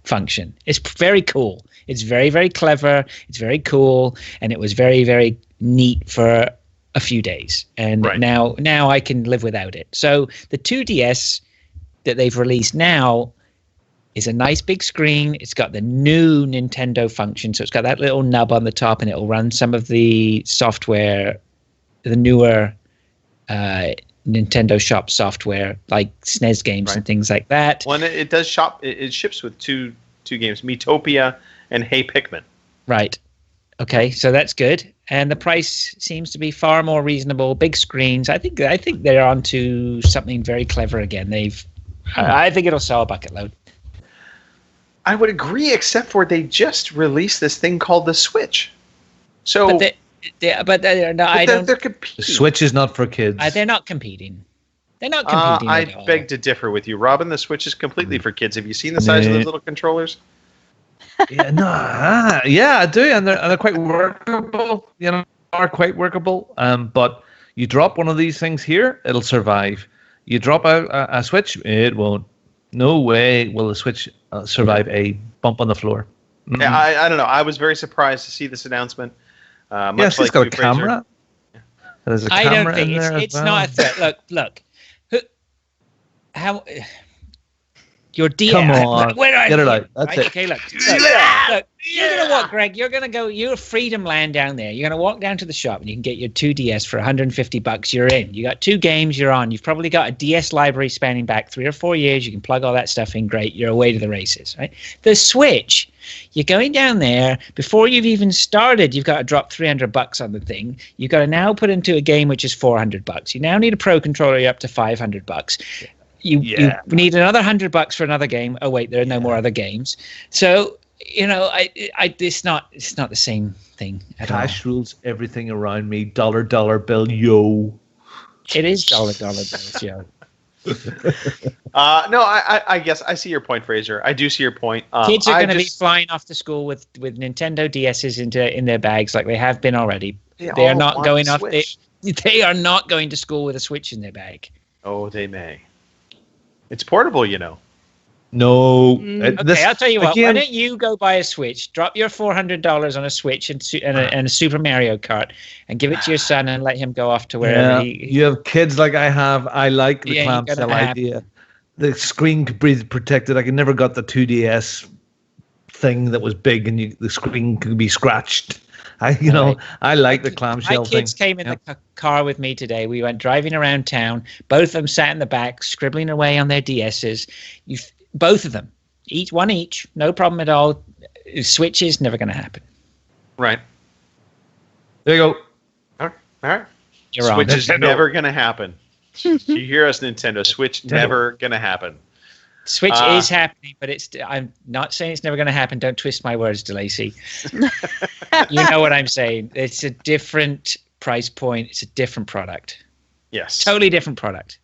function. It's very cool. It's very, very clever. It's very cool, and it was very, very neat for a few days. And now I can live without it. So the 2DS that they've released now is a nice big screen. It's got the new Nintendo function, so it's got that little nub on the top, and it'll run some of the software, the newer Nintendo Shop software, like SNES games and things like that. Well, it does shop. It ships with two games, Miitopia and Hey Pikmin. Right. Okay, so that's good, and the price seems to be far more reasonable. Big screens. I think they're onto something very clever again. I think it'll sell a bucket load. I would agree, except for they just released this thing called the Switch. So, they're competing. The Switch is not for kids. They're not competing. They're not competing. I beg to differ with you, Robin. The Switch is completely for kids. Have you seen the size of those little controllers? I do, and they're quite workable. Are quite workable. But you drop one of these things here, it'll survive. You drop out a Switch, it won't. No way will the Switch survive a bump on the floor. Mm-hmm. Yeah, I don't know. I was very surprised to see this announcement. Yes, it's got a camera. There's a camera. I don't think it's not a threat. Look. How? Your DS. Come on. Get it out. That's it. Okay, look. You're going to walk, Greg. You're going to go. You're Freedom Land down there. You're going to walk down to the shop and you can get your 2DS for $150. You're in. You got 2 games. You're on. You've probably got a DS library spanning back 3 or 4 years. You can plug all that stuff in. Great. You're away to the races, right? The Switch. You're going down there before you've even started. You've got to drop $300 on the thing. You've got to now put into a game which is $400. You now need a Pro Controller. You're up to $500. You need another $100 for another game. Oh wait, there are no more other games. So it's not the same thing at all. Cash rules everything around me. Dollar bill, yo. It is dollar bills, yo. No, I guess I see your point, Fraser. I do see your point. Kids are going to be flying off to school with Nintendo DSs in their bags like they have been already. They are not going off. They are not going to school with a Switch in their bag. Oh, they may. It's portable, No. Okay, I'll tell you what. Why don't you go buy a Switch, drop your $400 on a Switch and a Super Mario Kart, and give it to your son and let him go off to wherever You have kids like I have. I like the clamshell idea. The screen could be protected. I never got the 2DS thing that was big and the screen could be scratched. I like the clamshell thing. My kids came in the car with me today. We went driving around town. Both of them sat in the back, scribbling away on their DSs. Both of them, one each, no problem at all. Switch is never going to happen. Right. There you go. All right. You're Switch on. is never going to happen. You hear us, Nintendo? Switch never going to happen. Switch is happening, but I'm not saying it's never going to happen. Don't twist my words, DeLacy. You know what I'm saying. It's a different price point. It's a different product. Yes. Totally different product.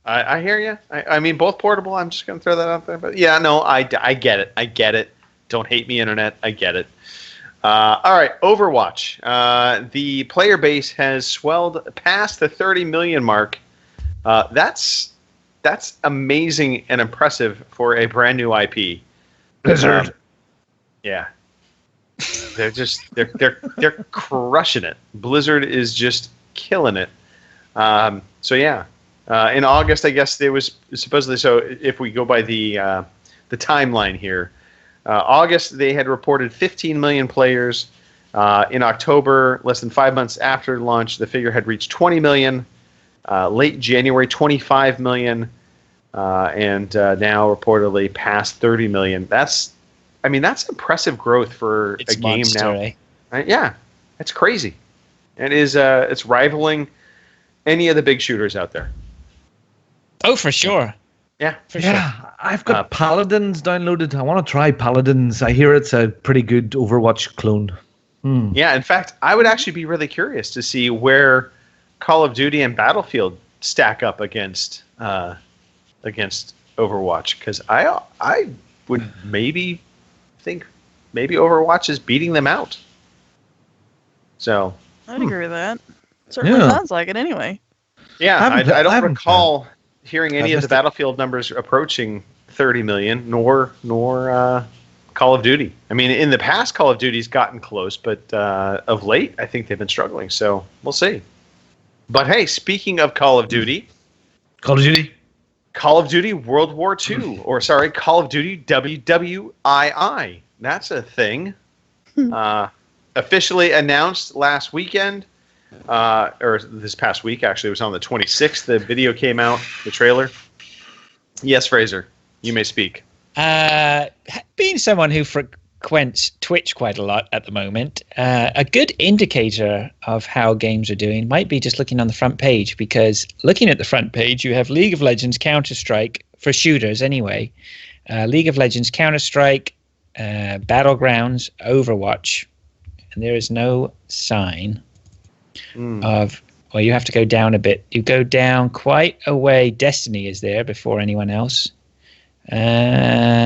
I hear you. I mean, both portable. I'm just going to throw that out there. But yeah, no, I get it. I get it. Don't hate me, Internet. I get it. All right, Overwatch. The player base has swelled past the 30 million mark. That's amazing and impressive for a brand new IP. Blizzard. Yeah. They're crushing it. Blizzard is just killing it. So yeah. In August, I guess there was supposedly, so if we go by the timeline here, August they had reported 15 million players. In October, less than 5 months after launch, the figure had reached 20 million. Late January, 25 million, and now reportedly past 30 million. That's impressive growth for a game now. Eh? Right? Yeah, it's crazy. It is. It's rivaling any of the big shooters out there. Oh, for sure. Yeah, for sure. I've got Paladins downloaded. I want to try Paladins. I hear it's a pretty good Overwatch clone. Yeah, in fact, I would actually be really curious to see where Call of Duty and Battlefield stack up against Overwatch, because I would maybe think Overwatch is beating them out. So I'd agree with that. Certainly sounds like it anyway. Yeah, I don't recall hearing any of the Battlefield numbers approaching 30 million, nor Call of Duty. I mean, in the past, Call of Duty's gotten close, but of late, I think they've been struggling. So we'll see. But hey, speaking of Call of Duty, Call of Duty World War II, or sorry, Call of Duty WWII. That's a thing. Officially announced last weekend, or this past week, actually. It was on the 26th. The video came out, the trailer. Yes, Fraser, you may speak. Being someone who frequents Twitch quite a lot at the moment, a good indicator of how games are doing might be just looking on the front page, because looking at the front page, you have League of Legends, Counter-Strike, for shooters anyway, League of Legends, Counter-Strike, Battlegrounds, Overwatch, and there is no sign of, well, you have to go down a bit. You go down quite a way. Destiny is there before anyone else. And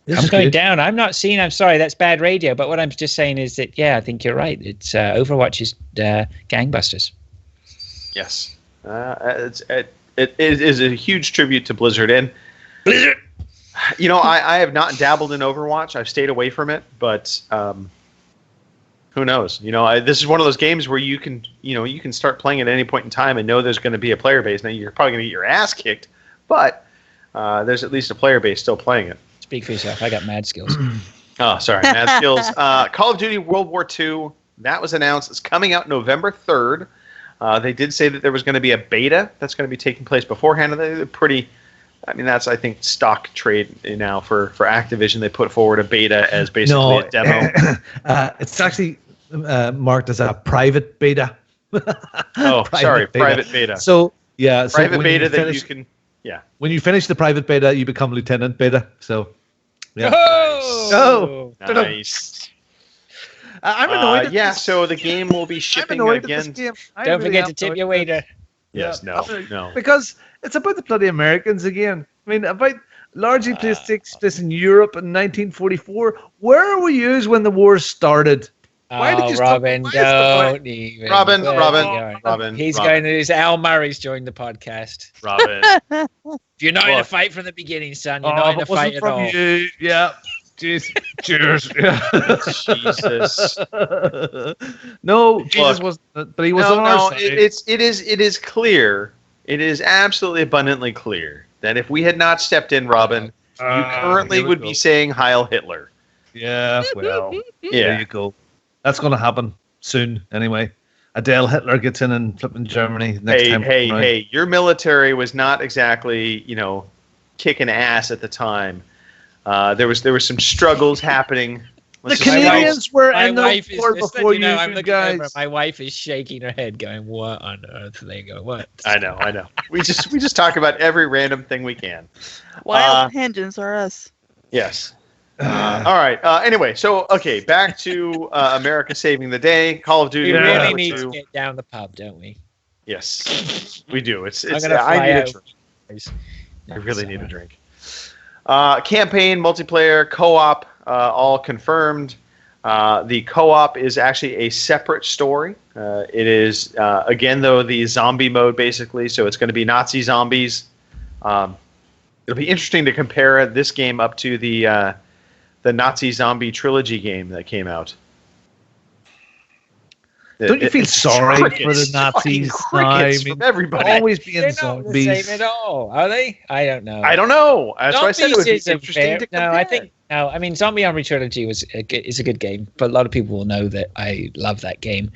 I'm going down. I'm not seeing. I'm sorry, that's bad radio. But what I'm just saying is that, yeah, I think you're right. It's Overwatch is gangbusters. Yes, it is a huge tribute to Blizzard. And Blizzard, you know, I have not dabbled in Overwatch. I've stayed away from it, but who knows? You know, this is one of those games where you can start playing at any point in time and know there's going to be a player base. Now you're probably going to get your ass kicked, but there's at least a player base still playing it. Speak for yourself. I got mad skills. Oh, sorry, mad skills. Call of Duty World War II, that was announced. It's coming out November 3rd. They did say that there was going to be a beta that's going to be taking place beforehand. They're pretty. I mean, that's, I think, stock trade now for Activision. They put forward a beta as basically a demo. It's actually marked as a private beta. Private beta. So yeah, private beta that you can. Yeah. When you finish the private beta, you become Lieutenant Beta. So, yeah. Oh, nice. I'm annoyed. Yeah. So the game will be shipping again. Don't forget to tip your waiter. Yes. No. Because it's about the bloody Americans again. I mean, about largely placed in Europe in 1944. Where were you when the war started? Why did you Robin, don't even. Robin. He's going to use Al Murray's joined the podcast. Robin. If you're not in a fight from the beginning, son, you're not in a fight at all. You. Yeah. Jeez. Cheers. Jesus. No, Jesus wasn't, but he was on our side. It is clear. It is absolutely abundantly clear that if we had not stepped in, Robin, You currently would be saying Heil Hitler. Yeah, well, Yeah. there you go. That's going to happen soon, anyway. Adele Hitler gets in and flipping Germany next time. Hey! Your military was not exactly, kicking ass at the time. There was some struggles happening. The Canadians were in the war before you I'm looking guys. over, my wife is shaking her head, going, "What on earth?" They go, "What?" I know. We just talk about every random thing we can. Wild tangents are us. Yes. All right. Anyway, so back to America saving the day. Call of Duty. We World really War need II. to get down the pub, don't we? Yes, we do. It's. I'm gonna I fly need a out. drink. I really need a drink. Campaign, multiplayer, co-op, all confirmed. The co-op is actually a separate story. It is again though the zombie mode basically, so it's going to be Nazi zombies. It'll be interesting to compare this game up to the Nazi zombie trilogy game that came out. Don't you feel sorry for the Nazis? From everybody. Always being They're not the zombies. same at all, are they? I don't know. I don't know. That's why I said it would be Zombies is a interesting to compare. No, I think no. I mean, Zombie Army Trilogy is a good game, but a lot of people will know that I love that game.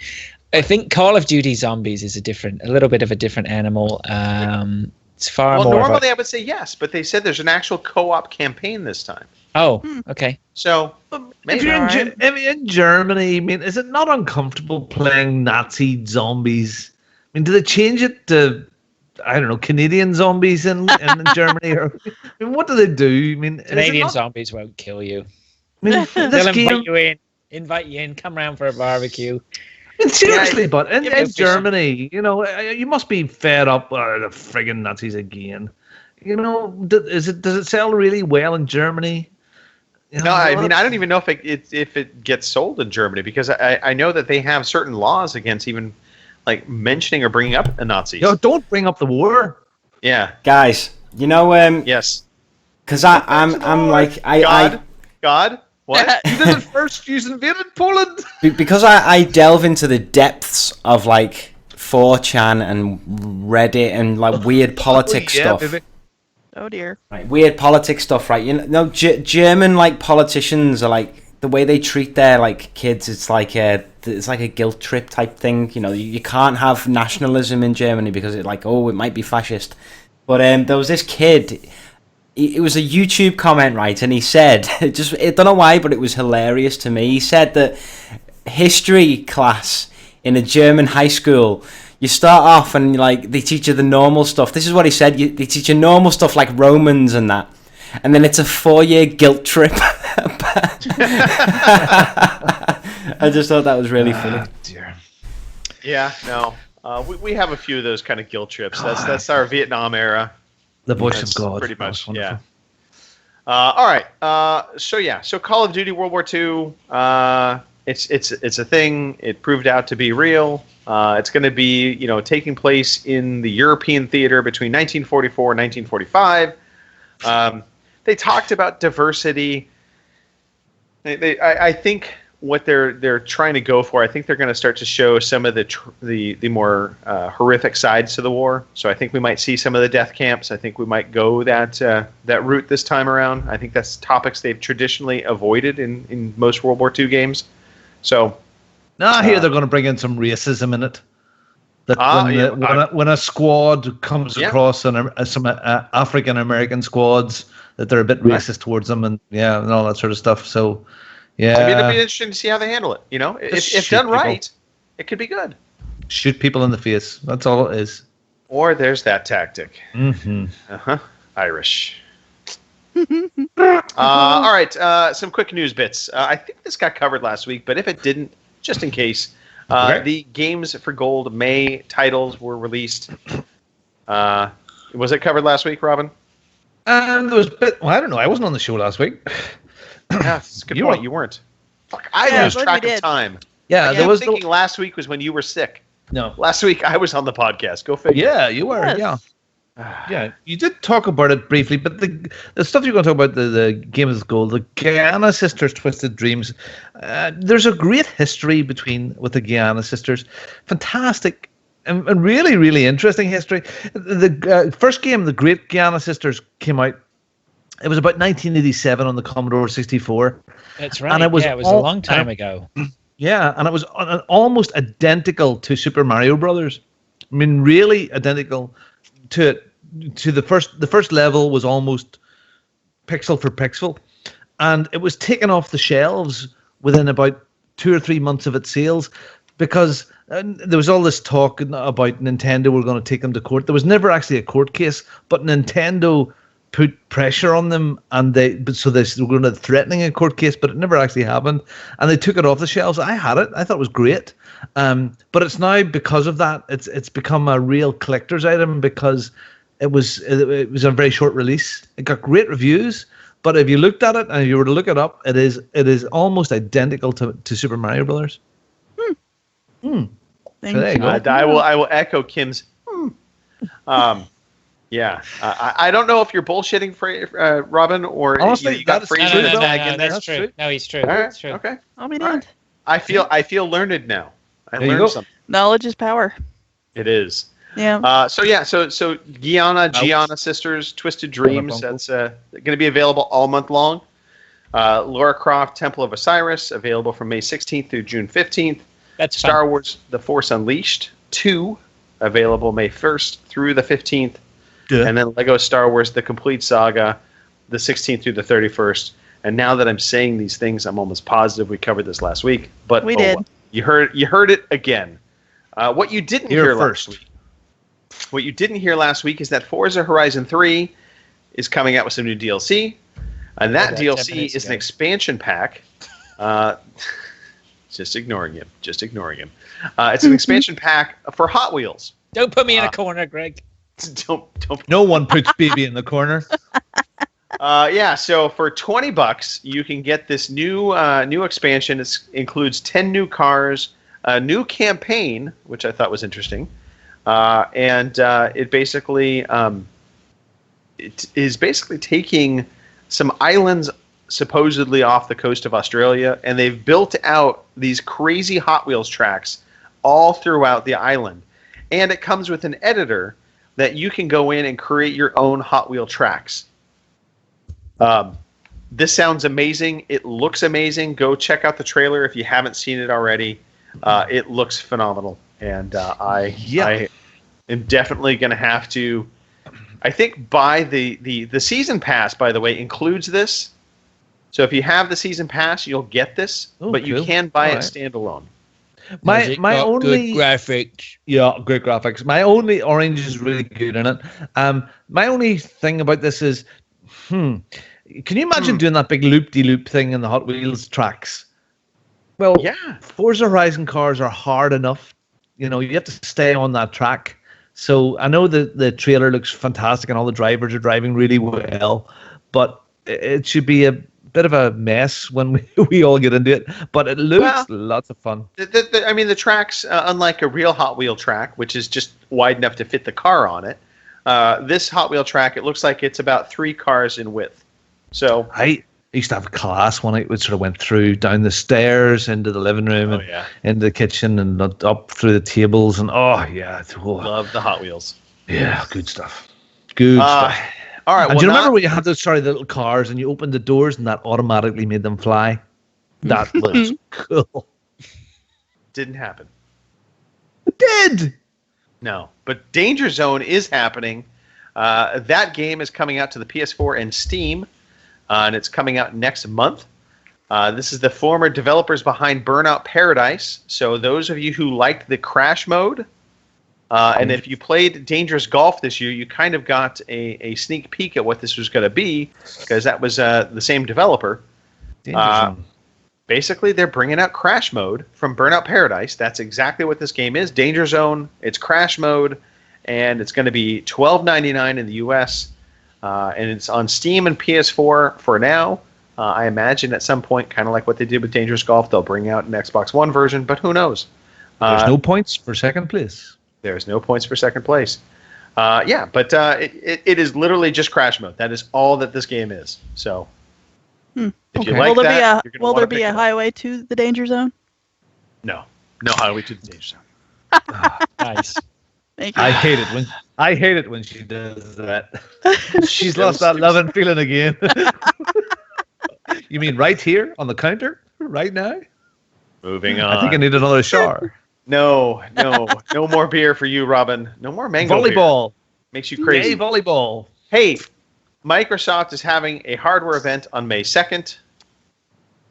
I think Call of Duty Zombies is a little bit of a different animal. It's far more. Normally I would say yes, but they said there's an actual co-op campaign this time. Oh, okay. So If you're in Germany, I mean, is it not uncomfortable playing Nazi zombies? I mean, do they change it to, I don't know, Canadian zombies in Germany? Or, I mean, what do they do? I mean, Canadian zombies won't kill you. I mean, They'll this game, invite you in, come round for a barbecue. I mean, seriously, but in fishing. Germany, you must be fed up. The friggin' Nazis again. Does it sell really well in Germany? No, I mean I don't even know if it gets sold in Germany because I know that they have certain laws against even like mentioning or bringing up a Nazi. Don't bring up the war. Yeah, Guys, yes. because I'm like God, what? You did it first. You invaded Poland. because I delve into the depths of like 4chan and Reddit and like weird politics stuff. Baby. Oh dear. Right, weird politics stuff, right? German like politicians are like the way they treat their like kids. It's like a guilt trip type thing. You can't have nationalism in Germany because it might be fascist. But there was this kid. It was a YouTube comment, right? And he said, I don't know why, but it was hilarious to me. He said that history class in a German high school. You start off and they teach you the normal stuff. This is what he said. They teach you normal stuff like Romans and that. And then it's a 4-year guilt trip. I just thought that was really funny. Dear. Yeah, no. We have a few of those kind of guilt trips. That's our Vietnam era. The voice That's of God. pretty much. That's Yeah. All right. So Call of Duty World War II. It's a thing. It proved out to be real. It's going to be, taking place in the European theater between 1944 and 1945. They talked about diversity. I think what they're trying to go for. I think they're going to start to show some of the more horrific sides to the war. So I think we might see some of the death camps. I think we might go that route this time around. I think that's topics they've traditionally avoided in most World War II games. So. No, I hear they're going to bring in some racism in it. That when a squad comes across some African American squads, that they're a bit racist towards them, and all that sort of stuff. So, yeah, I mean, it'll be interesting to see how they handle it. If done right, it could be good. Shoot people in the face. That's all it is. Or there's that tactic. Mm-hmm. Irish. All right, some quick news bits. I think this got covered last week, but if it didn't, just in case, the Games for Gold May titles were released. Was it covered last week, Robin? There was I don't know. I wasn't on the show last week. Yeah, that's a good point. You weren't. Fuck, I lose track of time. Yeah, I was thinking last week was when you were sick. No. Last week I was on the podcast. Go figure. Yeah, you were. Yes. Yeah, you did talk about it briefly, but the stuff you're going to talk about, the Game of Gold, the Guyana Sisters Twisted Dreams, there's a great history with the Guyana Sisters. Fantastic and really, really interesting history. The first game, the Great Guyana Sisters, came out It was about 1987 on the Commodore 64. That's right. And it was a long time ago. Yeah, and it was almost identical to Super Mario Brothers. I mean, really identical to it. To the first level was almost pixel for pixel, and it was taken off the shelves within about 2 or 3 months of its sales, because there was all this talk about Nintendo were going to take them to court. There was never actually a court case, but Nintendo put pressure on them, and they were going to threatening a court case, but it never actually happened, and they took it off the shelves. I had it. I thought it was great, but it's now, because of that, it's become a real collector's item, because it was a very short release. It got great reviews, but if you looked at it and if you were to look it up, it is almost identical to Super Mario Brothers. So there you go. I will echo Kim's. Yeah, I don't know if you're bullshitting, Robin, or honestly, you got Fraser no, in there. that's true. No, he's true. All right, It's true. okay. I'll be All damned. right. I feel learned now. I There you learned go. something. Knowledge is power. It is. Yeah. So Gianna Sisters, Twisted Dreams. That's going to be available all month long. Lara Croft, Temple of Osiris, available from May 16th through June 15th. That's Star Wars: The Force Unleashed 2, available May 1st through the 15th. Yeah. And then Lego Star Wars: The Complete Saga, the 16th through the 31st. And now that I'm saying these things, I'm almost positive we covered this last week. But We did. well. You heard it again. What you didn't hear first. last week. What you didn't hear last week is that Forza Horizon 3 is coming out with some new DLC, and that DLC is an expansion pack. Just ignoring him. It's an expansion pack for Hot Wheels. Don't put me in a corner, Greg. Don't. No one puts baby in the corner. Yeah, so for $20, you can get this new expansion. It includes 10 new cars, a new campaign, which I thought was interesting, and it basically it is basically taking some islands supposedly off the coast of Australia, and they've built out these crazy Hot Wheels tracks all throughout the island, and it comes with an editor that you can go in and create your own Hot Wheel tracks. This sounds amazing. It looks amazing. Go check out the trailer if you haven't seen it already. It looks phenomenal, and I am definitely going to have to. I think buy the season pass. By the way, includes this. So if you have the season pass, you'll get this, but you can buy it standalone. My only good graphics. Yeah, great graphics. My only orange is really good in it. My only thing about this is, can you imagine doing that big loop-de-loop thing in the Hot Wheels tracks? Well, yeah. Forza Horizon cars are hard enough. You know, you have to stay on that track. So I know the trailer looks fantastic and all the drivers are driving really well, but it should be a bit of a mess when we all get into it. But it looks lots of fun. I mean, the tracks, unlike a real Hot Wheel track, which is just wide enough to fit the car on it, this Hot Wheel track, it looks like it's about 3 cars in width. So I used to have a class when it sort of went through down the stairs into the living room and into the kitchen and up through the tables and love the Hot Wheels. Yeah, good stuff. Good stuff. All right. And do you remember when you had those little cars and you opened the doors and that automatically made them fly? That was cool. Didn't happen. It did. No, but Danger Zone is happening. That game is coming out to the PS4 and Steam. And it's coming out next month. This is the former developers behind Burnout Paradise. So those of you who liked the crash mode, and if you played Dangerous Golf this year, you kind of got a sneak peek at what this was going to be, because that was the same developer. Basically, they're bringing out crash mode from Burnout Paradise. That's exactly what this game is. Danger Zone, it's crash mode, and it's going to be $12.99 in the US. And it's on Steam and PS4 for now. I imagine at some point, kind of like what they did with Dangerous Golf, they'll bring out an Xbox One version, but who knows? There's no points for second place. There's no points for second place. But it is literally just crash mode. That is all that this game is. So if you like that, you're gonna will wanna there be pick a it up. highway to the Danger Zone? No highway to the Danger Zone. Nice. Thank you. I hate it when she does that. She's lost that love and feeling again. You mean right here on the counter, right now? Moving on. I think I need another shower. No more beer for you, Robin. No more mango Volleyball. beer. Makes you crazy. Yay, volleyball. Hey, Microsoft is having a hardware event on May 2nd.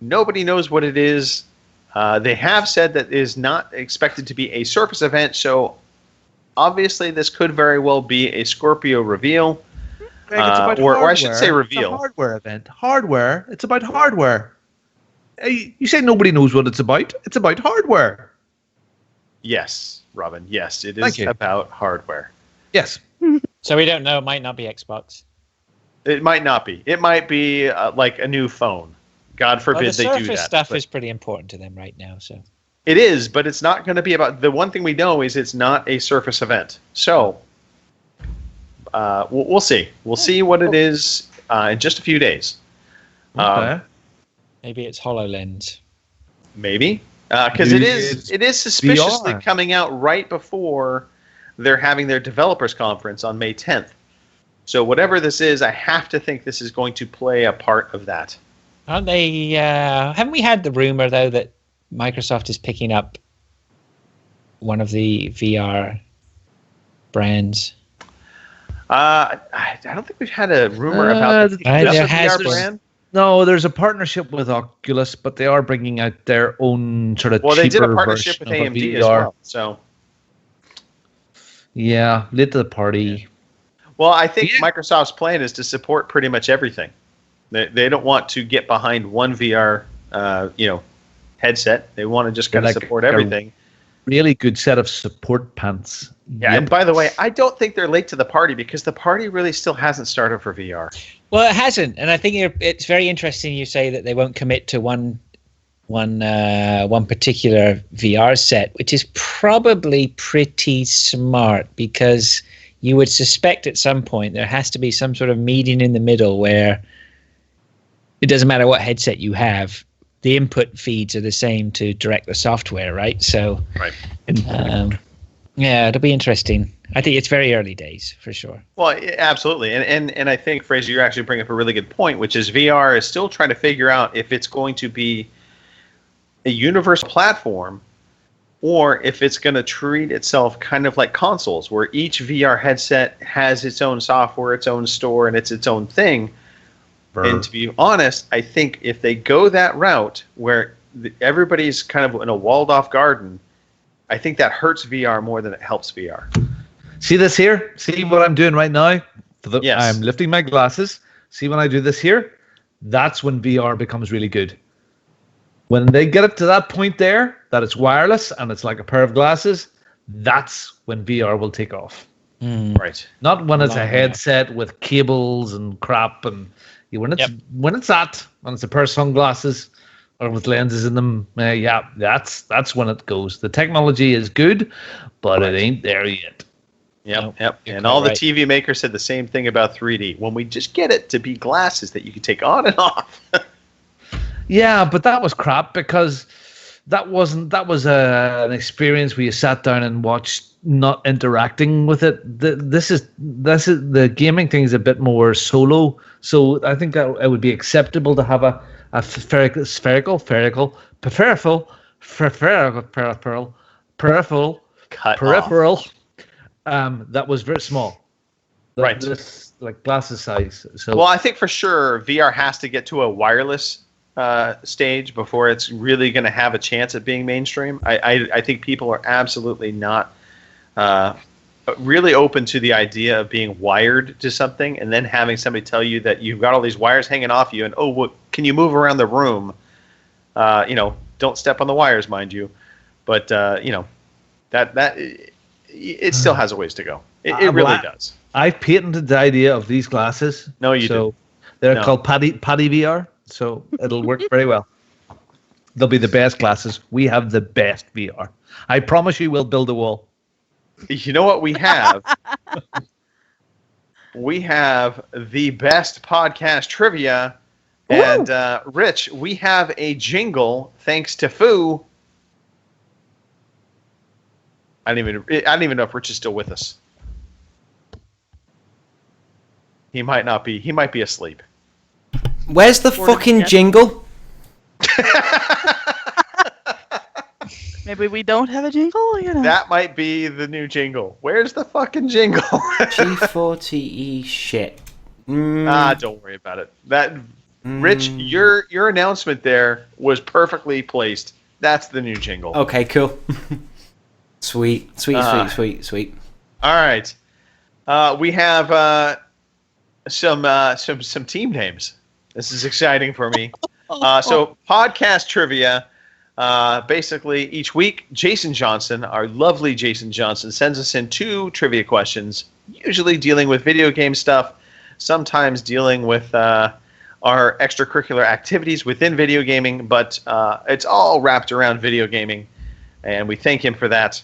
Nobody knows what it is. They have said that it is not expected to be a Surface event, so obviously this could very well be a Scorpio reveal. Greg, it's about or I should say reveal. It's a hardware event. Hardware. It's about hardware. Hey, you say nobody knows what it's about. It's about hardware. Yes, Robin. Yes, it is about hardware. Yes. So we don't know. It might not be Xbox. It might not be. It might be like a new phone. God forbid they do that. The Surface stuff is pretty important to them right now. So it is, but it's not going to be about. The one thing we know is it's not a Surface event. So we'll see. We'll see what it is in just a few days. Okay. Maybe it's HoloLens. Maybe because it is suspiciously VR. Coming out right before they're having their developers conference on May 10th. So whatever this is, I have to think this is going to play a part of that. Aren't they? Haven't we had the rumor though that Microsoft is picking up one of the VR brands? I don't think we've had a rumor about the VR brand. No, there's a partnership with Oculus, but they are bringing out their own sort of cheaper they did a partnership with AMD as well. So yeah, late to the party. Well, I think Microsoft's plan is to support pretty much everything. They don't want to get behind one VR, headset. They want to just kind of support everything. Really good set of support pants. Yeah, and by the way, I don't think they're late to the party because the party really still hasn't started for VR. Well, it hasn't, and I think it's very interesting you say that they won't commit to one particular VR set, which is probably pretty smart because you would suspect at some point there has to be some sort of median in the middle where it doesn't matter what headset you have, the input feeds are the same to direct the software, right? So, right. Yeah, it'll be interesting. I think it's very early days for sure. Well, absolutely, and I think Fraser, you actually bring up a really good point, which is VR is still trying to figure out if it's going to be a universal platform or if it's going to treat itself kind of like consoles, where each VR headset has its own software, its own store, and it's its own thing. And to be honest, I think if they go that route where everybody's kind of in a walled-off garden, I think that hurts VR more than it helps VR. See this here? See what I'm doing right now? Yes. I'm lifting my glasses. See when I do this here? That's when VR becomes really good. When they get it to that point there, that it's wireless and it's like a pair of glasses, that's when VR will take off. Right. Not when it's a headset with cables and crap and... When it's a pair of sunglasses or with lenses in them, that's when it goes. The technology is good, but it ain't there yet. Yep. And all the TV makers said the same thing about 3D. When we just get it to be glasses that you can take on and off. Yeah, but that was crap because that was an experience where you sat down and watched, not interacting with it. This is the gaming thing is a bit more solo. So I think that it would be acceptable to have a peripheral that was very small. Right. This, like glasses size. So well, I think for sure VR has to get to a wireless stage before it's really going to have a chance at being mainstream. I think people are absolutely not really open to the idea of being wired to something and then having somebody tell you that you've got all these wires hanging off you and can you move around the room? Don't step on the wires, mind you, but that it still has a ways to go. It really does. I've patented the idea of these glasses. No, you didn't. They're called Paddy VR, so it'll work very well. They'll be the best glasses. We have the best VR. I promise you we'll build a wall. You know what we have? We have the best podcast trivia. Woo! And Rich, we have a jingle thanks to Foo. I don't even know if Rich is still with us. He might not be. He might be asleep. Where's the fucking jingle? Maybe we don't have a jingle. You know. That might be the new jingle. Where's the fucking jingle? G4TE shit. Don't worry about it. Rich, your announcement there was perfectly placed. That's the new jingle. Okay, cool. Sweet. All right. We have some team names. This is exciting for me. So podcast trivia. Basically, each week, Jason Johnson, our lovely Jason Johnson, sends us in 2 trivia questions, usually dealing with video game stuff, sometimes dealing with our extracurricular activities within video gaming, but it's all wrapped around video gaming, and we thank him for that.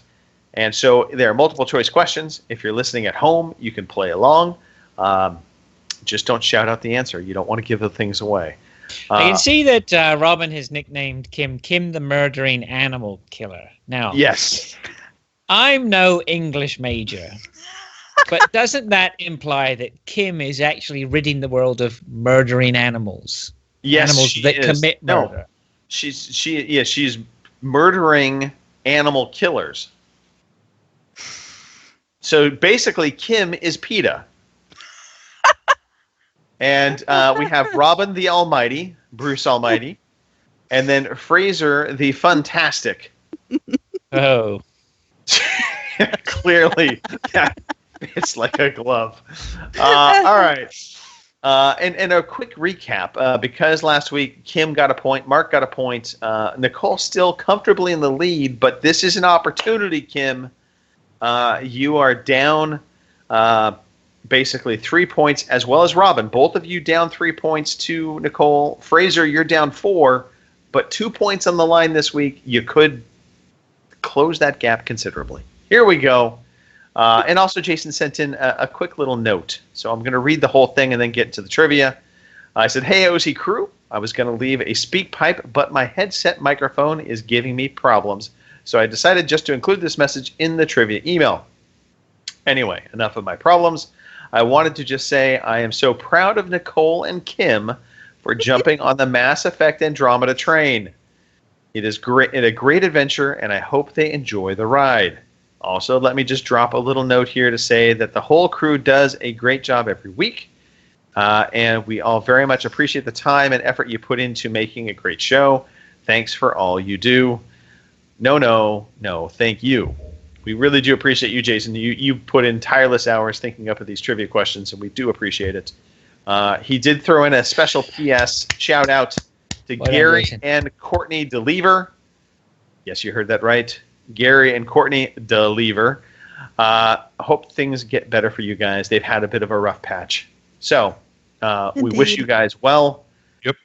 And so there are multiple choice questions. If you're listening at home, you can play along. Just don't shout out the answer. You don't want to give the things away. I can see that Robin has nicknamed Kim the murdering animal killer. Now, yes, I'm no English major, but doesn't that imply that Kim is actually ridding the world of murdering animals? Yes, animals that commit murder. No, she's murdering animal killers. So basically, Kim is PETA. And we have Robin the Almighty, Bruce Almighty, and then Fraser the Funtastic. Oh. Clearly, that fits like a glove. All right. And a quick recap, because last week Kim got a point, Mark got a point, Nicole still comfortably in the lead, but this is an opportunity, Kim. You are down basically 3 points, as well as Robin. Both of you down 3 points to Nicole. Fraser, you're down 4, but 2 points on the line this week. You could close that gap considerably. Here we go. And also, Jason sent in a quick little note. So I'm going to read the whole thing and then get to the trivia. I said, "Hey, OC crew, I was going to leave a speak pipe, but my headset microphone is giving me problems. So I decided just to include this message in the trivia email. Anyway, enough of my problems. I wanted to just say I am so proud of Nicole and Kim for jumping on the Mass Effect Andromeda train. It is a great adventure, and I hope they enjoy the ride. Also, let me just drop a little note here to say that the whole crew does a great job every week, and we all very much appreciate the time and effort you put into making a great show. Thanks for all you do. No, thank you. We really do appreciate you, Jason. You put in tireless hours thinking up of these trivia questions, and we do appreciate it. He did throw in a special PS shout out to Gary and Courtney DeLever. Yes, you heard that right. Gary and Courtney DeLever. Hope things get better for you guys. They've had a bit of a rough patch. So we wish you guys well. Yep.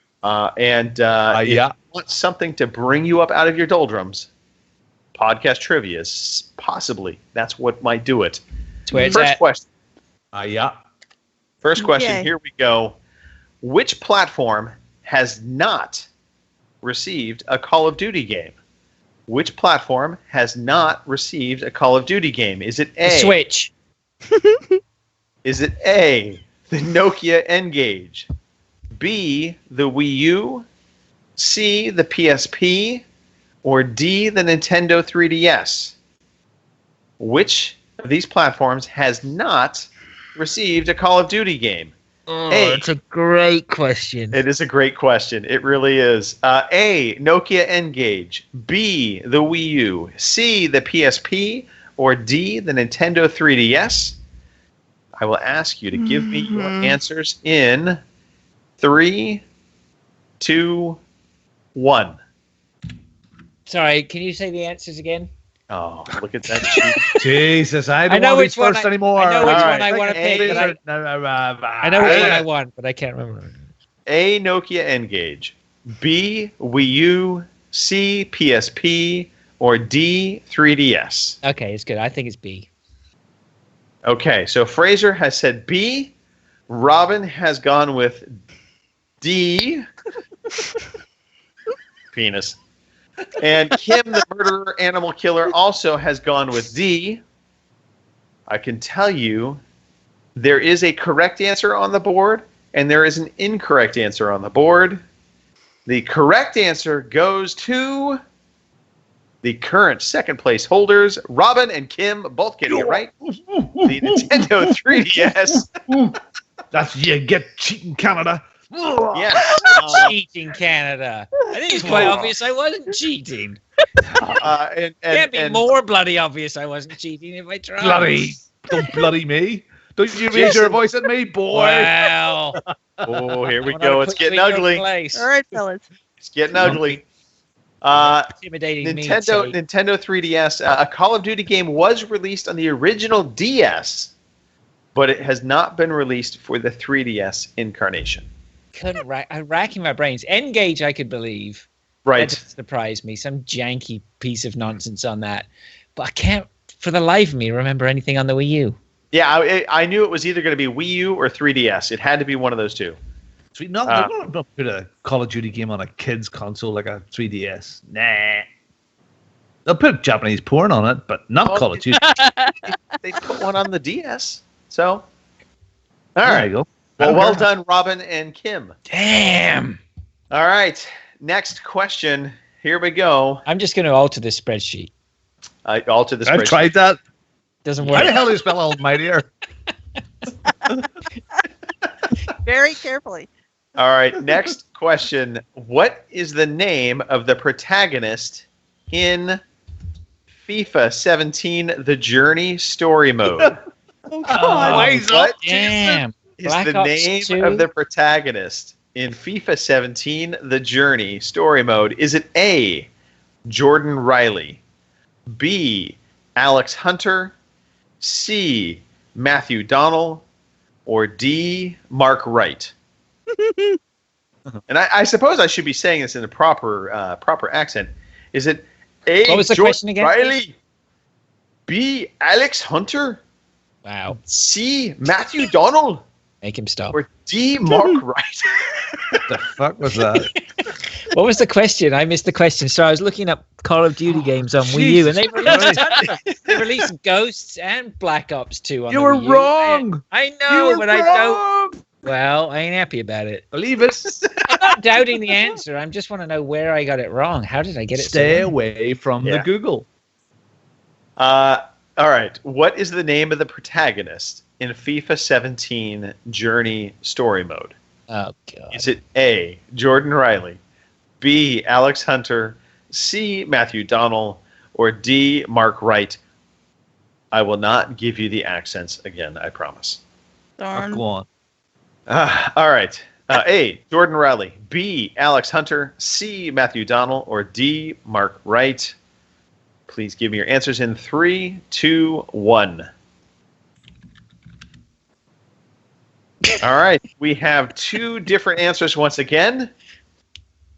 If you want something to bring you up out of your doldrums, podcast trivia is possibly that's what might do it. First question. First question. Okay. Here we go. Which platform has not received a Call of Duty game? Which platform has not received a Call of Duty game? Is it A? The Switch. Is it A, the Nokia N-Gage, B, the Wii U, C, the PSP, or D, the Nintendo 3DS? Which of these platforms has not received a Call of Duty game? Oh, it's a great question. It is a great question. It really is. A, Nokia N-Gage, B, the Wii U, C, the PSP, or D, the Nintendo 3DS? I will ask you to give me your answers in 3, 2, 1. Sorry, can you say the answers again? Oh, look at that cheat. Jesus, I don't want to be first anymore. I know which All one I want to pick. I know which one I want, but I can't remember. A, Nokia N-Gage, B, Wii U, C, PSP, or D, 3DS? Okay, it's good. I think it's B. Okay, so Fraser has said B. Robin has gone with D. Penis. And Kim, the murderer animal killer, also has gone with D. I can tell you there is a correct answer on the board, and there is an incorrect answer on the board. The correct answer goes to the current second place holders, Robin and Kim, both getting it right. The Nintendo 3DS. That's you get cheating Canada. Yes. Cheating Canada. I think it's quite obvious I wasn't cheating. And Can't be more bloody obvious I wasn't cheating if I tried. Bloody. Don't bloody me. Don't you raise your voice at me, boy. Wow. Oh, here we go. It's getting ugly. All right, fellas. It's getting ugly. Intimidating Nintendo 3DS. A Call of Duty game was released on the original DS, but it has not been released for the 3DS incarnation. I'm racking my brains. N-Gage, I could believe. Right. That surprised me. Some janky piece of nonsense on that. But I can't, for the life of me, remember anything on the Wii U. Yeah, I knew it was either going to be Wii U or 3DS. It had to be one of those two. Sweet. They're not put a Call of Duty game on a kid's console like a 3DS. Nah. They'll put Japanese porn on it, but not Call of Duty. They put one on the DS. So, all There right. you go. Well done, Robin and Kim. Damn. All right. Next question. Here we go. I'm just going to alter this spreadsheet. Alter the I've spreadsheet. tried that. Doesn't How the work. hell do you spell Almightier? Very carefully. All right. Next question. What is the name of the protagonist in FIFA 17 The Journey story mode? Oh, God. What Damn. is Black the Ops name 2? of the protagonist in FIFA 17 The Journey story mode? Is it A, Jordan Riley, B, Alex Hunter, C, Matthew Donnell, or D, Mark Wright? And I suppose I should be saying this in a proper accent. Is it A, What was the Jordan question again, Riley, B, Alex Hunter, Wow. C, Matthew Donnell, Make him stop. or D, Mark Wright? What the fuck was that? What was the question? I missed the question. So I was looking up Call of Duty games on Wii U, and they released, they released Ghosts and Black Ops 2 on You the were Wii U. wrong. I know, but I don't. Well, I ain't happy about it. Believe it. I'm not doubting the answer. I just want to know where I got it wrong. How did I get it? Stay so wrong? away from the Yeah. Google. All right. What is the name of the protagonist in FIFA 17 Journey story mode? Oh God. Is it A, Jordan Riley, B, Alex Hunter, C, Matthew Donnell, or D, Mark Wright? I will not give you the accents again, I promise. Darn. Go on. All right. A, Jordan Riley, B, Alex Hunter, C, Matthew Donnell, or D, Mark Wright. Please give me your answers in 3, 2, 1. All right. We have two different answers once again.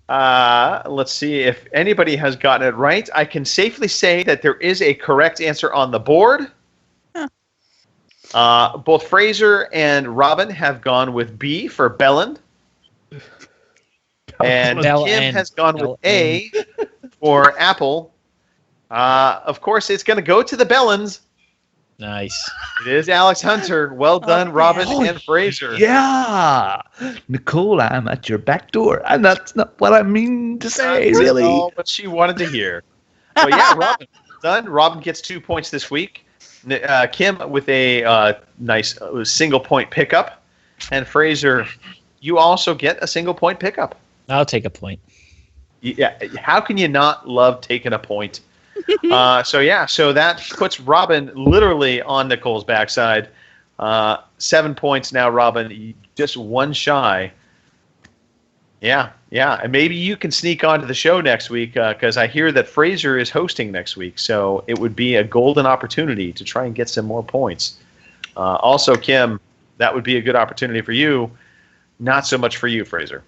Let's see if anybody has gotten it right. I can safely say that there is a correct answer on the board. Both Fraser and Robin have gone with B for Belland. And Bell Kim N. has gone Bell with A for Apple. Of course, it's going to go to the Bellans. Nice. It is Alex Hunter. Well done, Robin and Fraser. Yeah. Nicole, I'm at your back door. And that's not what I mean to say, really. All what she wanted to hear. Well, yeah, Robin. Done. Robin gets 2 points this week. Kim with a nice single point pickup. And Fraser, you also get a single point pickup. I'll take a point. Yeah. How can you not love taking a point? So that puts Robin literally on Nicole's backside. 7 points now, Robin. Just one shy. Yeah. And maybe you can sneak onto the show next week because I hear that Fraser is hosting next week. So it would be a golden opportunity to try and get some more points. Also, Kim, that would be a good opportunity for you. Not so much for you, Fraser.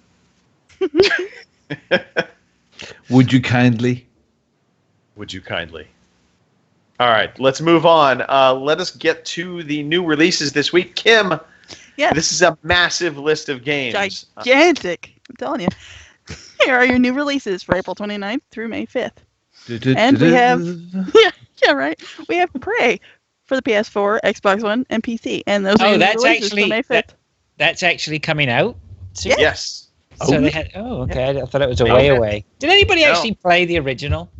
Would you kindly? Would you kindly? All right, let's move on. Let us get to the new releases this week. Kim, Yes. this is a massive list of games. Gigantic. I'm telling you. Here are your new releases for April 29th through May 5th. And we have, yeah, right. We have Prey for the PS4, Xbox One, and PC. And those are that's releases actually for May 5th. that's actually coming out. Yeah. Yes. So they had. Oh, okay. I thought it was a way away. Did anybody actually play the original?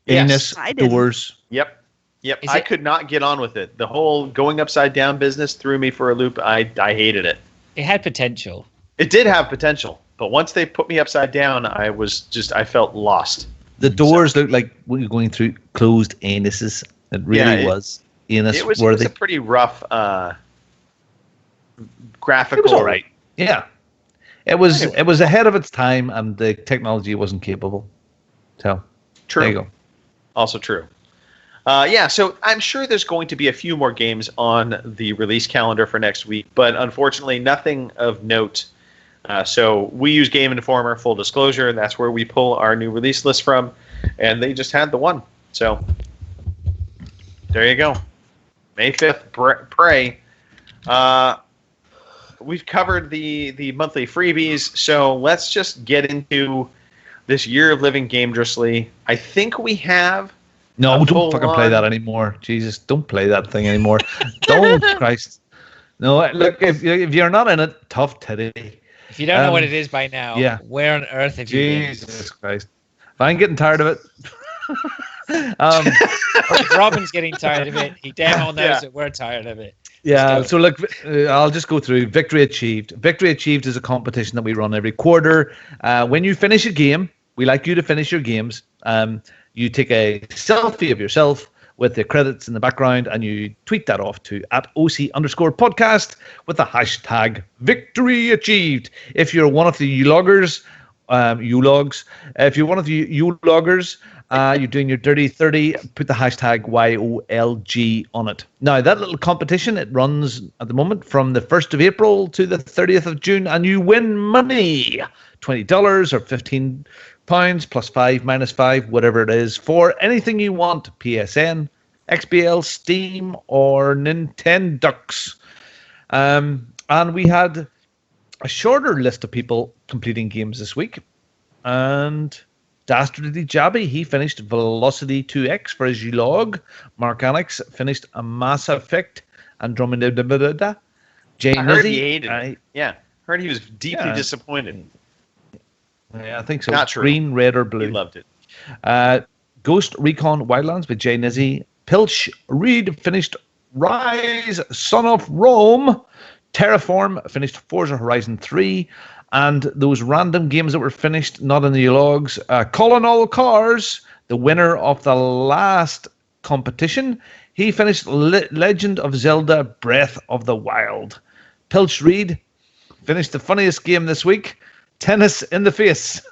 Anus I didn't. doors. Yep. Is I it- could not get on with it. The whole going upside down business threw me for a loop. I hated it. It had potential. It did have potential, but once they put me upside down, I felt lost. The doors looked like when you're going through closed anuses. It really was anus It was worthy. a pretty rough graphical. It was all right. Yeah, it was ahead of its time, and the technology wasn't capable. So True. there you go. Also true. So I'm sure there's going to be a few more games on the release calendar for next week, but unfortunately nothing of note. So we use Game Informer, full disclosure, and that's where we pull our new release list from, and they just had the one. So there you go. May 5th, Prey. We've covered the monthly freebies, so let's just get into this year of living dangerously. I think we have... No, A don't fucking play full-on- that anymore. Jesus, don't play that thing anymore. Don't, Christ. No, look, if you're not in it, tough titty. If you don't know what it is by now, yeah. where on earth have you been? Jesus Christ. If I'm getting tired of it. If Robin's getting tired of it, he damn well knows Yeah. that we're tired of it. Yeah, Let's so look, I'll just go through Victory Achieved. Victory Achieved is a competition that we run every quarter. When you finish a game, we like you to finish your games. You take a selfie of yourself with the credits in the background, and you tweet that off to @OC_podcast with the hashtag Victory Achieved. If you're one of the U-loggers, if you're one of the U-loggers, you're doing your dirty 30, put the hashtag YOLG on it. Now, that little competition, it runs at the moment from the 1st of April to the 30th of June, and you win money, $20 or £15 plus 5 minus 5, whatever it is, for anything you want, PSN, XBL, Steam, or Nintendo. And we had a shorter list of people completing games this week, and Dastardly Jabby, he finished Velocity 2X for his log. Mark Annex finished a Mass Effect Andromeda. Jay I heard he Nizzy, hated it. Yeah. Heard he was deeply disappointed. Yeah, I think so. Not true. Green, red, or blue. He loved it. Ghost Recon Wildlands by Jay Nizzy. Pilch Reed finished Rise, Son of Rome. Terraform finished Forza Horizon 3. And those random games that were finished, not in the logs. Colin All Cars, the winner of the last competition, he finished Legend of Zelda Breath of the Wild. Pilch Reed finished the funniest game this week, Tennis in the Face.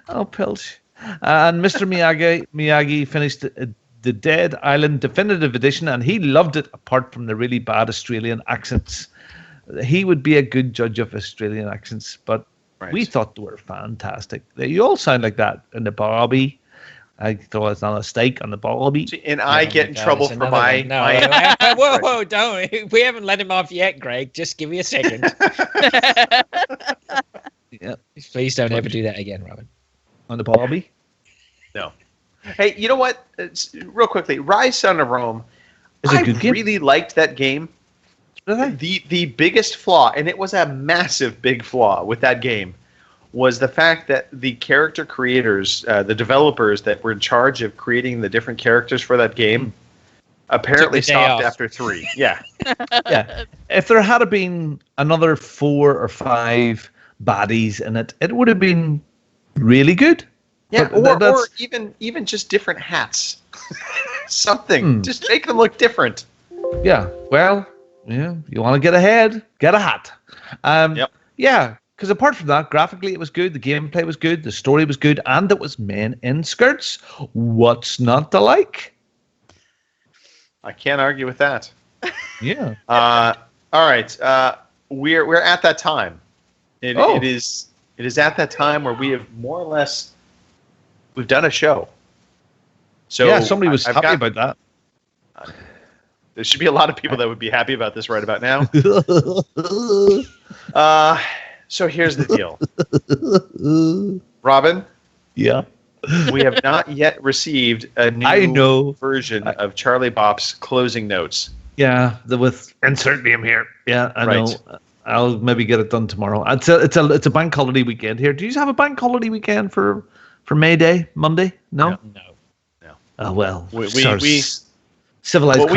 Oh, Pilch. And Mr. Miyagi finished the Dead Island Definitive Edition, and he loved it apart from the really bad Australian accents. He would be a good judge of Australian accents, but we thought they were fantastic. You all sound like that in the Barbie. I thought it's not a steak on the Barbie. And I get in trouble for my... Whoa, don't. We haven't let him off yet, Greg. Just give me a second. Yeah. Please don't ever do that again, Robin. On the Barbie? No. Hey, you know what? Real quickly, Rise, Son of Rome. Is it a good game? I really liked that game. The biggest flaw, and it was a massive big flaw with that game, was the fact that the character creators, the developers that were in charge of creating the different characters for that game, apparently stopped after 3. Yeah. Yeah. If there had been another 4 or 5 baddies in it, it would have been really good. Yeah, But or even just different hats. Something. Just make them look different. Yeah. Well, yeah. You want to get ahead? Get a hat. Yeah. Because apart from that, graphically it was good. The gameplay was good. The story was good, and it was men in skirts. What's not to like? I can't argue with that. Yeah. All right. We're at that time. It is at that time where we have more or less we've done a show. So yeah, somebody was happy about that. There should be a lot of people that would be happy about this right about now. So here's the deal. Robin? Yeah. We have not yet received a new version of Charlie Bop's closing notes. Yeah, with insert name here. Yeah, I know. I'll maybe get it done tomorrow. It's a bank holiday weekend here. Do you have a bank holiday weekend for May Day, Monday? No. Oh well, we civilized. What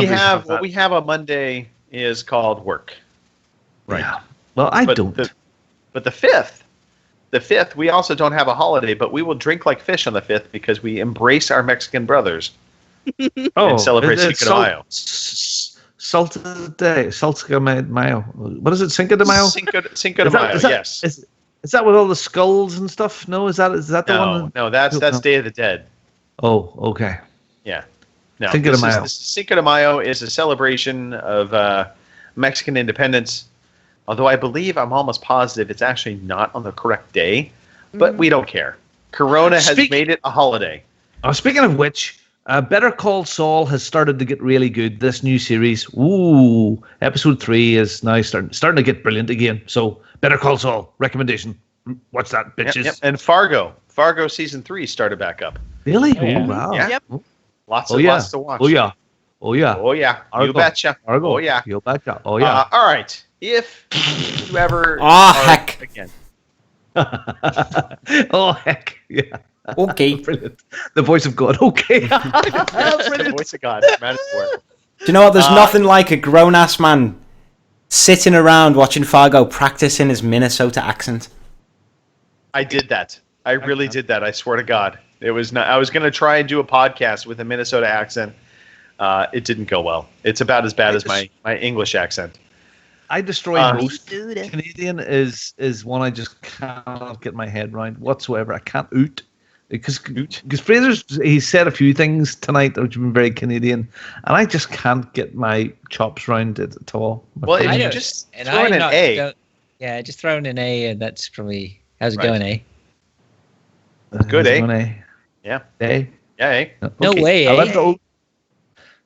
we have on Monday is called work. Right. Yeah. Well, I don't. But the 5th, we also don't have a holiday, but we will drink like fish on the 5th because we embrace our Mexican brothers and celebrate Cinco de Mayo. Salted Day, Cinco de Mayo. What is it? Cinco de Mayo. Cinco de Mayo. Yes. Is that with all the skulls and stuff? No, is that the one? No, that's Day of the Dead. Oh, okay. Yeah. No, Cinco de Mayo. Cinco de Mayo is a celebration of Mexican independence. Although I believe, I'm almost positive it's actually not on the correct day, but we don't care. Corona has made it a holiday. Speaking of which, Better Call Saul has started to get really good. This new series, episode 3 is now starting to get brilliant again. So Better Call Saul, recommendation. Watch that, bitches. Yep. And Fargo season 3 started back up. Really? Oh, yeah. Oh, wow. Yeah. Yep. Lots to watch. Oh yeah. You betcha. Fargo. Oh yeah. You betcha. Oh yeah. All right. If you ever heck again. Oh heck. Yeah. Okay. Brilliant. The voice of God. Okay. The voice of God. Do you know what? There's nothing like a grown-ass man sitting around watching Fargo practicing his Minnesota accent. I did that. I really did that. I swear to God. It was not. I was going to try and do a podcast with a Minnesota accent. It didn't go well. It's about as bad as my English accent. I destroy most. Canadian is one I just cannot get my head around whatsoever. I can't oot. Because Fraser's, he said a few things tonight which have been very Canadian, and I just can't get my chops round it at all. Well, if you just throw in an A. Yeah, just throw in an A, and that's probably... How's it going, A? Good, A. A. Yeah. A. Yeah, A. No way, I A.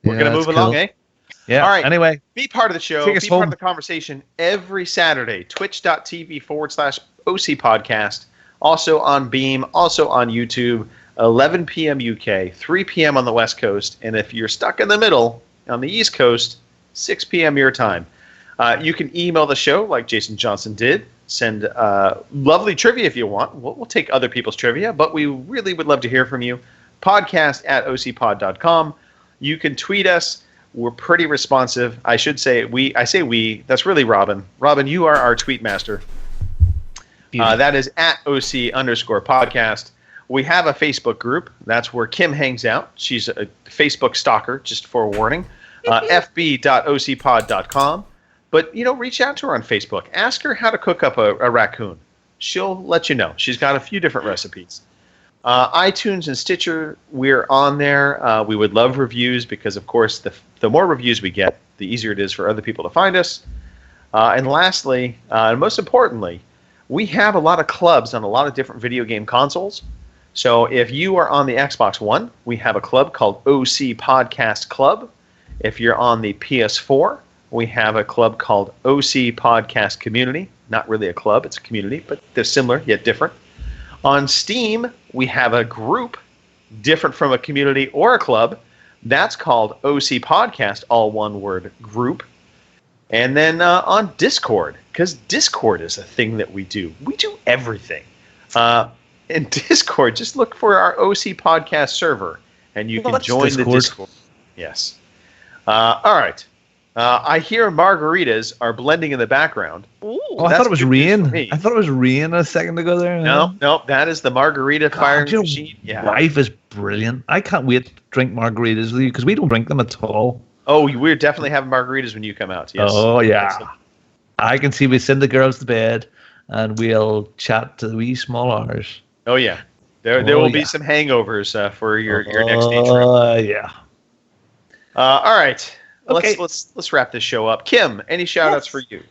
We're going to move along, eh? Yeah. All right. Anyway. Be part of the show. Be part of the conversation every Saturday. Twitch.tv/OC Podcast. Also on Beam. Also on YouTube. 11 p.m. UK. 3 p.m. on the West Coast. And if you're stuck in the middle, on the East Coast, 6 p.m. your time. You can email the show like Jason Johnson did. Send lovely trivia if you want. We'll take other people's trivia, but we really would love to hear from you. Podcast@ocpod.com. You can tweet us. We're pretty responsive. I should say we. I say we. That's really Robin. Robin, you are our tweet master. That is @OC_podcast. We have a Facebook group. That's where Kim hangs out. She's a Facebook stalker, just forewarning. fb.ocpod.com. But, reach out to her on Facebook. Ask her how to cook up a raccoon. She'll let you know. She's got a few different recipes. iTunes and Stitcher, we're on there. We would love reviews because, of course, the more reviews we get, the easier it is for other people to find us. And lastly, and most importantly, we have a lot of clubs on a lot of different video game consoles. So if you are on the Xbox One, we have a club called OC Podcast Club. If you're on the PS4, we have a club called OC Podcast Community. Not really a club, it's a community, but they're similar yet different. On Steam, we have a group different from a community or a club. That's called OC Podcast, all one word, group. And then on Discord, because Discord is a thing that we do. We do everything. In Discord, just look for our OC Podcast server, and you can join the Discord. Yes. All right. I hear margaritas are blending in the background. Ooh. Oh, I thought it was rain. I thought it was rain a second ago there. No, that is the margarita firing machine. Yeah. Life is brilliant. I can't wait to drink margaritas with you because we don't drink them at all. Oh, we're definitely having margaritas when you come out. Yes. Oh, yeah. I can see we send the girls to bed and we'll chat to the wee small hours. Oh, yeah. There will be some hangovers for your next day trip. Oh, yeah. All right. Okay. Let's wrap this show up. Kim, any shout-outs for you?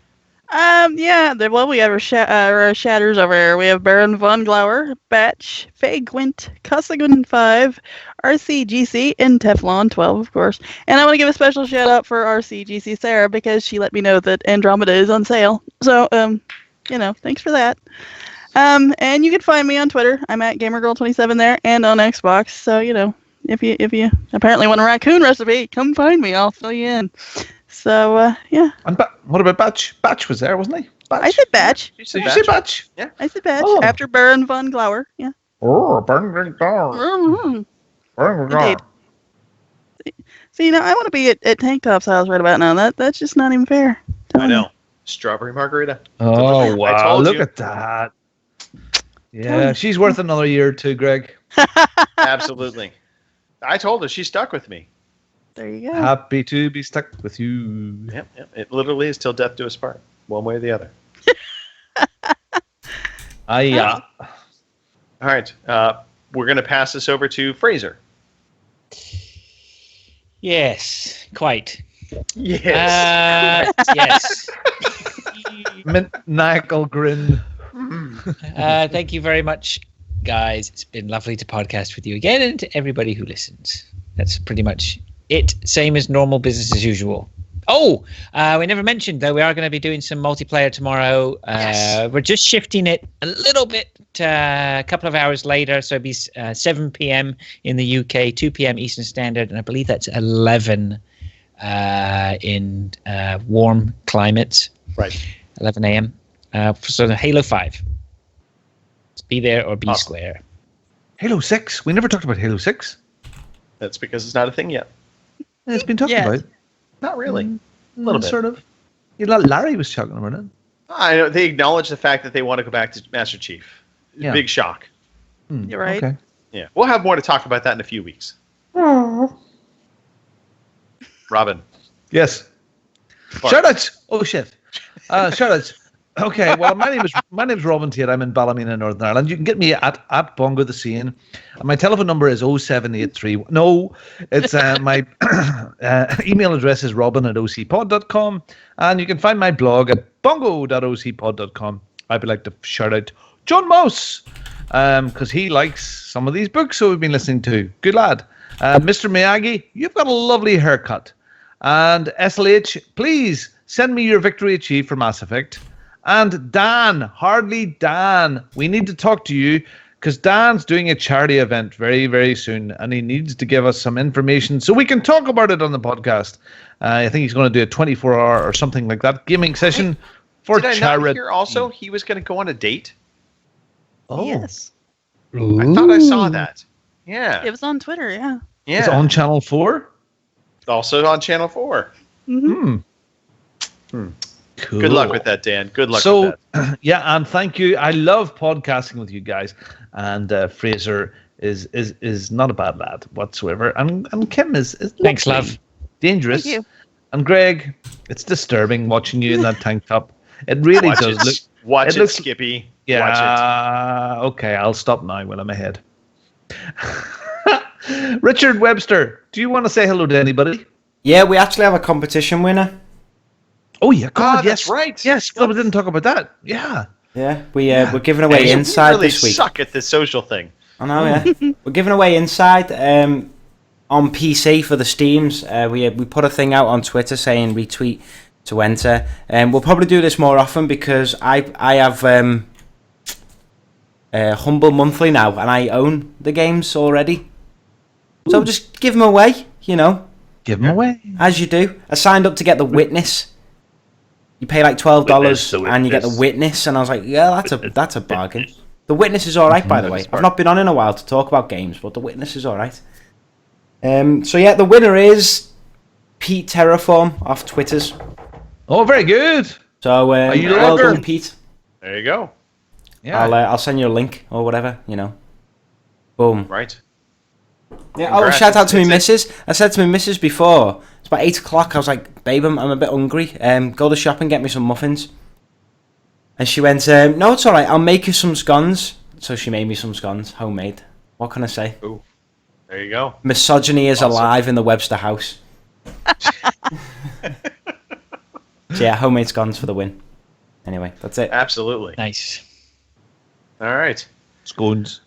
Yeah. We have our shatters over here. We have Baron von Glauer, Batch, Faye Gwent, Cussigan 5, RCGC, and Teflon 12, of course. And I want to give a special shout-out for RCGC Sarah because she let me know that Andromeda is on sale. So, thanks for that. And you can find me on Twitter. I'm at GamerGirl27 there, and on Xbox. So if you apparently want a raccoon recipe, come find me. I'll fill you in. So yeah. And what about Batch? Batch was there, wasn't he? Batch. I said Batch. Did you say Batch? Yeah. I said Batch after Baron von Glauer. Yeah. Oh, Baron von Glauer. Mm-hmm. Indeed. See, I want to be at Tank Top's house right about now. That's just not even fair. I know. Strawberry margarita. Oh, wow. I told Look you. at that. Yeah, she's worth another year or two, Greg. Absolutely. I told her. She stuck with me. There you go. Happy to be stuck with you. Yep. It literally is till death do us part. One way or the other. Yeah. All right. We're going to pass this over to Fraser. Yes, quite. Yes. Yes. Maniacal grin. Thank you very much, guys. It's been lovely to podcast with you again, and to everybody who listens. That's pretty much it. Same as normal business as usual. Oh, we never mentioned, though, we are going to be doing some multiplayer tomorrow. Yes. We're just shifting it a little bit, a couple of hours later. So it'll be 7 p.m. in the UK, 2 p.m. Eastern Standard, and I believe that's 11 in warm climates. Right. 11 a.m. So the Halo 5. Be there or be awesome. square. Halo 6? We never talked about Halo 6. That's because it's not a thing yet. It's been talked about. Not really. A little bit. Sort of. Larry was talking about it. I know. They acknowledge the fact that they want to go back to Master Chief. Yeah. Big shock. You're right. Okay. Yeah. We'll have more to talk about that in a few weeks. Robin. Yes. Shoutouts! Oh, shit. Shoutouts. Okay, well, my name's Robin Tate. I'm in Ballymena, Northern Ireland. You can get me at Bongo the Scene. My telephone number is 0783. No, it's my email address is robin@ocpod.com, and you can find my blog at bongo.ocpod.com. I'd like to shout out John Mouse because he likes some of these books, so we've been listening to. Good lad. Mr. Miyagi, you've got a lovely haircut. And SLH, please send me your victory achieved for Mass Effect. And Dan, Hardly Dan, we need to talk to you because Dan's doing a charity event very, very soon, and he needs to give us some information so we can talk about it on the podcast. I think he's going to do a 24-hour or something like that gaming session for charity. Did I not hear also he was going to go on a date? Oh. Yes. Ooh. I thought I saw that. Yeah. It was on Twitter, yeah. Yeah. It's on Channel 4? Also on Channel 4. Mm-hmm. Cool. Good luck with that, Dan. Good luck with that. Yeah, and thank you. I love podcasting with you guys. And Fraser is not a bad lad whatsoever. And Kim is thanks, love. Dangerous. Thank you. And Greg, it's disturbing watching you in that tank top. It really does look. Watch it, Skippy. Yeah. Watch it. Okay, I'll stop now while I'm ahead. Richard Webster, do you want to say hello to anybody? Yeah, we actually have a competition winner. Oh yeah, God, yes, that's right. Yes, we didn't talk about that. Yeah. Yeah, we're giving away Inside we really this week. Suck at this social thing. I know, yeah. We're giving away Inside on PC for the Steams. We put a thing out on Twitter saying retweet to enter. We'll probably do this more often because I have Humble Monthly now, and I own the games already. Ooh. So just give them away, Give them away. As you do. I signed up to get The Witness. You pay like $12 and you get The Witness, and I was like, yeah, that's a bargain. The Witness is all right, by the way. I've not been on in a while to talk about games, but The Witness is all right. So yeah, the winner is Pete Terraform off Twitters. Oh, very good. So well done, Pete. There you go. Yeah, I'll send you a link or whatever. Boom. Right. Yeah. Oh, shout out to my missus. I said to my missus before. It's about 8 o'clock. I was like, babe, I'm a bit hungry. Go to the shop and get me some muffins. And she went, no, it's all right. I'll make you some scones. So she made me some scones, homemade. What can I say? Ooh. There you go. Misogyny is alive in the Webster house. So yeah, homemade scones for the win. Anyway, that's it. Absolutely. Nice. All right. Scones.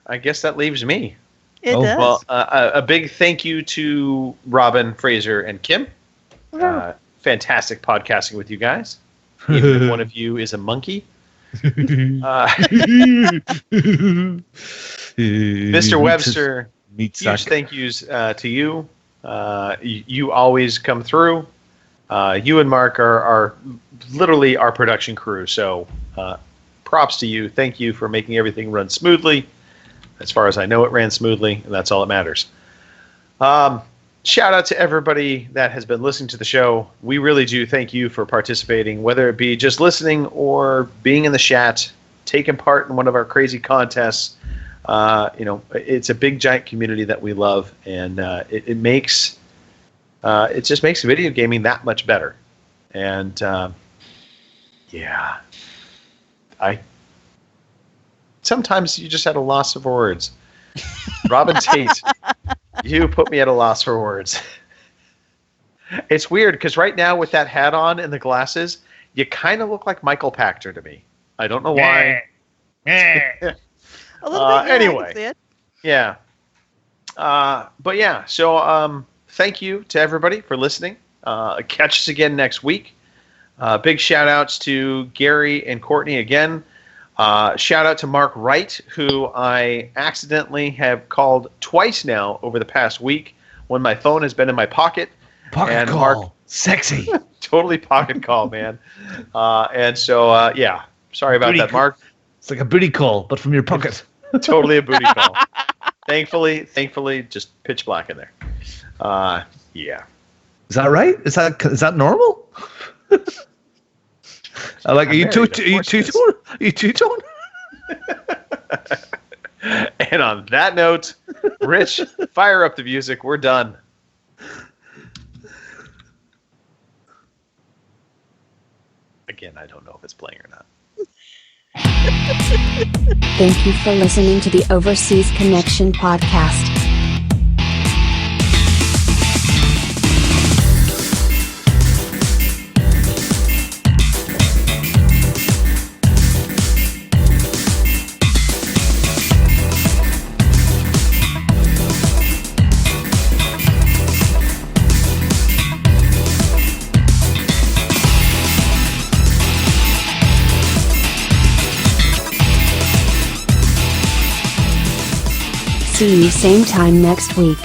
I guess that leaves me. It does. Well, a big thank you to Robin, Fraser, and Kim. Fantastic podcasting with you guys. even if one of you is a monkey. Mr. Webster, huge thank yous to you. You always come through. You and Mark are literally our production crew, so props to you. Thank you for making everything run smoothly. As far as I know, it ran smoothly, and that's all that matters. Shout out to everybody that has been listening to the show. We really do thank you for participating, whether it be just listening or being in the chat, taking part in one of our crazy contests. It's a big, giant community that we love, and it just makes video gaming that much better. And sometimes you just had a loss of words. Robin Tate, you put me at a loss for words. It's weird because right now with that hat on and the glasses, you kind of look like Michael Pachter to me. I don't know why. A little bit. Anyway, yeah. But yeah, so thank you to everybody for listening. Catch us again next week. Big shout outs to Gary and Courtney again. Shout out to Mark Wright, who I accidentally have called twice now over the past week when my phone has been in my pocket. Pocket call. Mark, sexy. Totally pocket call, man. And so, sorry about that, Mark. It's like a booty call, but from your pocket. Totally a booty call. Thankfully, just pitch black in there. Yeah. Is that right? Is that normal? Are you two-tone? And on that note, Rich, fire up the music. We're done. Again, I don't know if it's playing or not. Thank you for listening to the Overseas Connection podcast. See you same time next week.